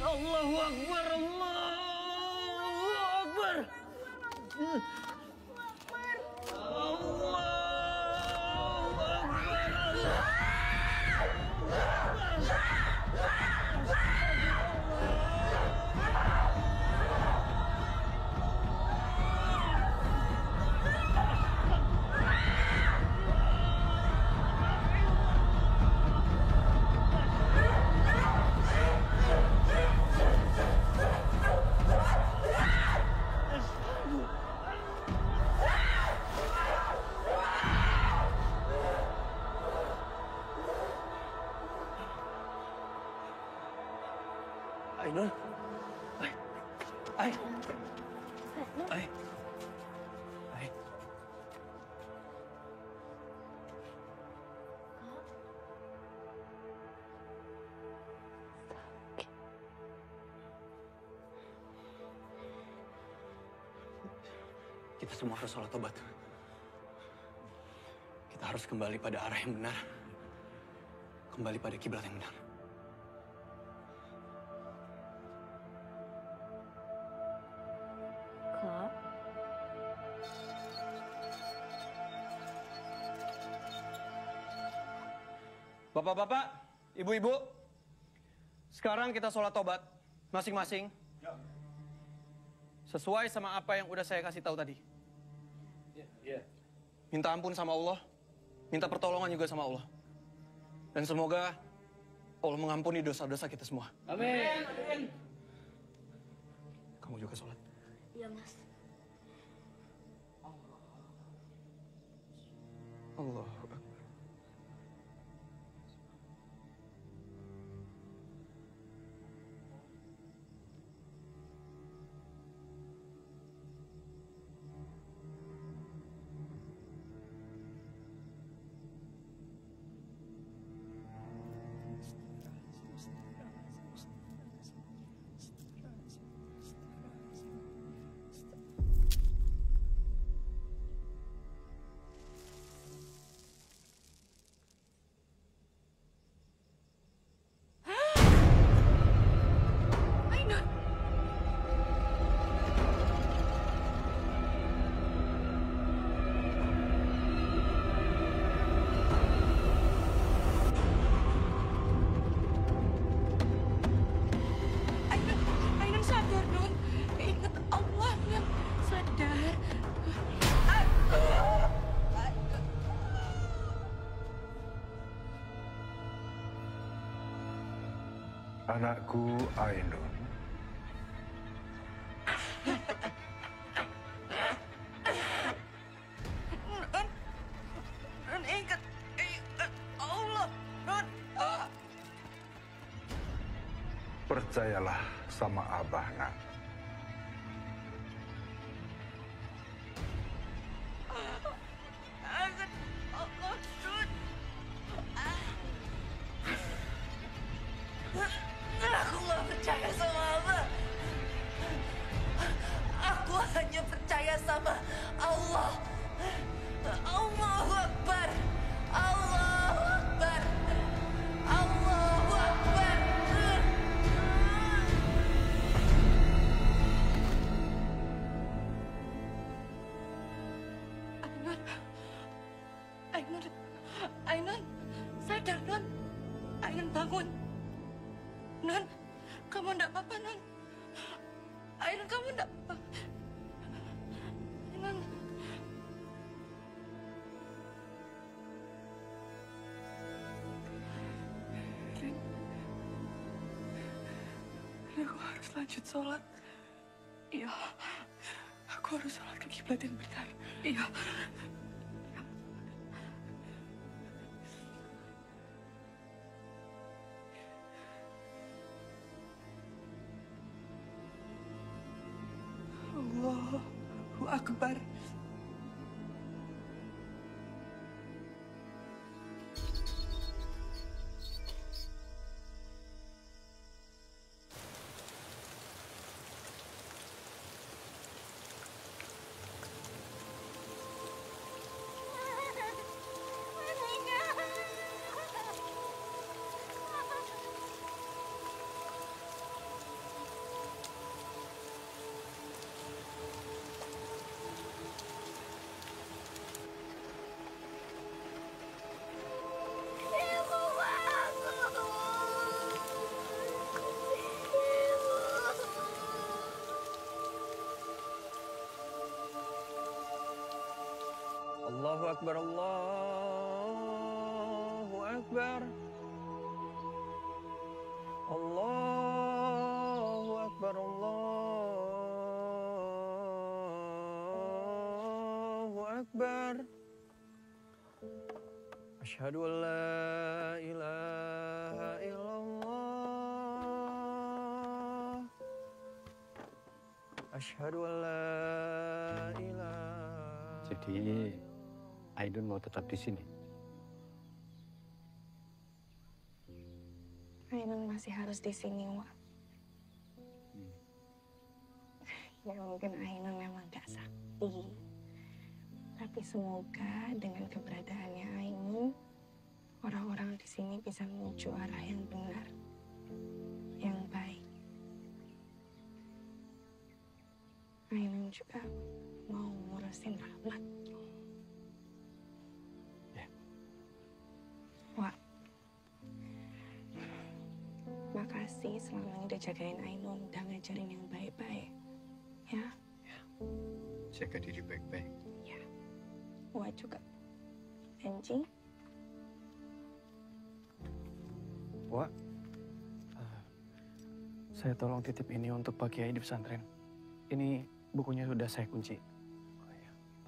Allahu Akbar, Allahu Akbar. Ainun. Ai. Kita semua harus sholat tobat. Kita harus kembali pada arah yang benar. Kembali pada kiblat yang benar. Kak. Bapak-bapak, ibu-ibu, sekarang kita sholat tobat masing-masing. Sesuai sama apa yang udah saya kasih tahu tadi. Minta ampun sama Allah, minta pertolongan juga sama Allah. Dan semoga Allah mengampuni dosa-dosa kita semua. Amin. Kamu juga sholat. Iya, Mas. Allah. Anakku Ainun. Nun ingat Allah, Nun. Percayalah sama Abah, nak. Aku nggak percaya sama Abah. Aku hanya percaya sama Allah. Allahu Akbar. Allahu Akbar. Allahu Akbar. Ainun, Ainun, sadar Nun. Ainun bangun. Nun, kamu enggak apa-apa Nun. Ainun, kamu enggak apa-apa. Ainun. Rin, aku harus lanjut sholat. Iya, aku harus sholat ke kiblat yang benar. Iya. Allahu Akbar. Allahu Akbar, Allahu Akbar. Allahu Akbar, Allahu Akbar. Asyhadu an la ilaha illallah. Asyhadu an la ilaha. Jadi Ainun mau tetap di sini. Ainun masih harus di sini, Wak. Ya mungkin Ainun memang gak sakti. Tapi semoga dengan keberadaannya Ainun, orang-orang di sini bisa menuju arah yang benar, yang baik. Ainun juga mau ngurusin Rahmat. Wak, makasih selama ini udah jagain Ainun, udah ngajarin yang baik-baik. Ya? Jaga diri baik-baik. Ya. Wak juga. Anjing? Wak, saya tolong titip ini untuk Pak Kiai di pesantren. Ini bukunya sudah saya kunci.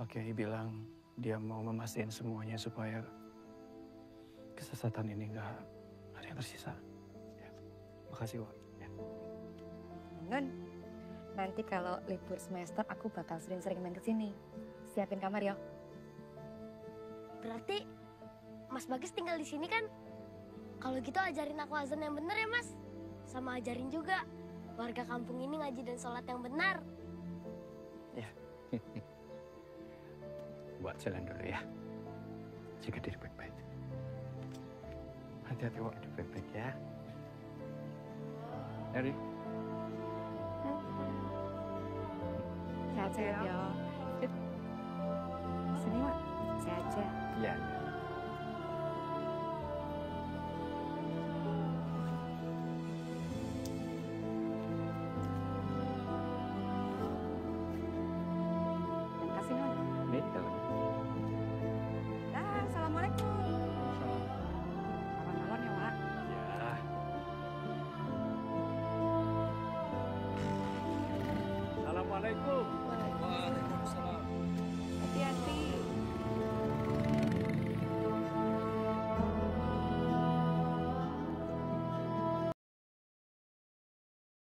Pak Kiai bilang dia mau memastikan semuanya supaya kesesatan ini nggak ada yang tersisa. Ya. Makasih, Wak. Ya. Nun, nanti kalau libur semester aku bakal sering-sering main ke sini. Siapin kamar ya. Berarti Mas Bagus tinggal di sini kan? Kalau gitu ajarin aku azan yang benar ya, Mas. Sama ajarin juga warga kampung ini ngaji dan sholat yang benar. Ya. Buat jalan dulu ya. Jaga diri baik-baik. Hati-hati, Wak. Diri baik-baik ya. Eri. Sehat-sehat ya. Sini, Wak. Sehat aja. Ya.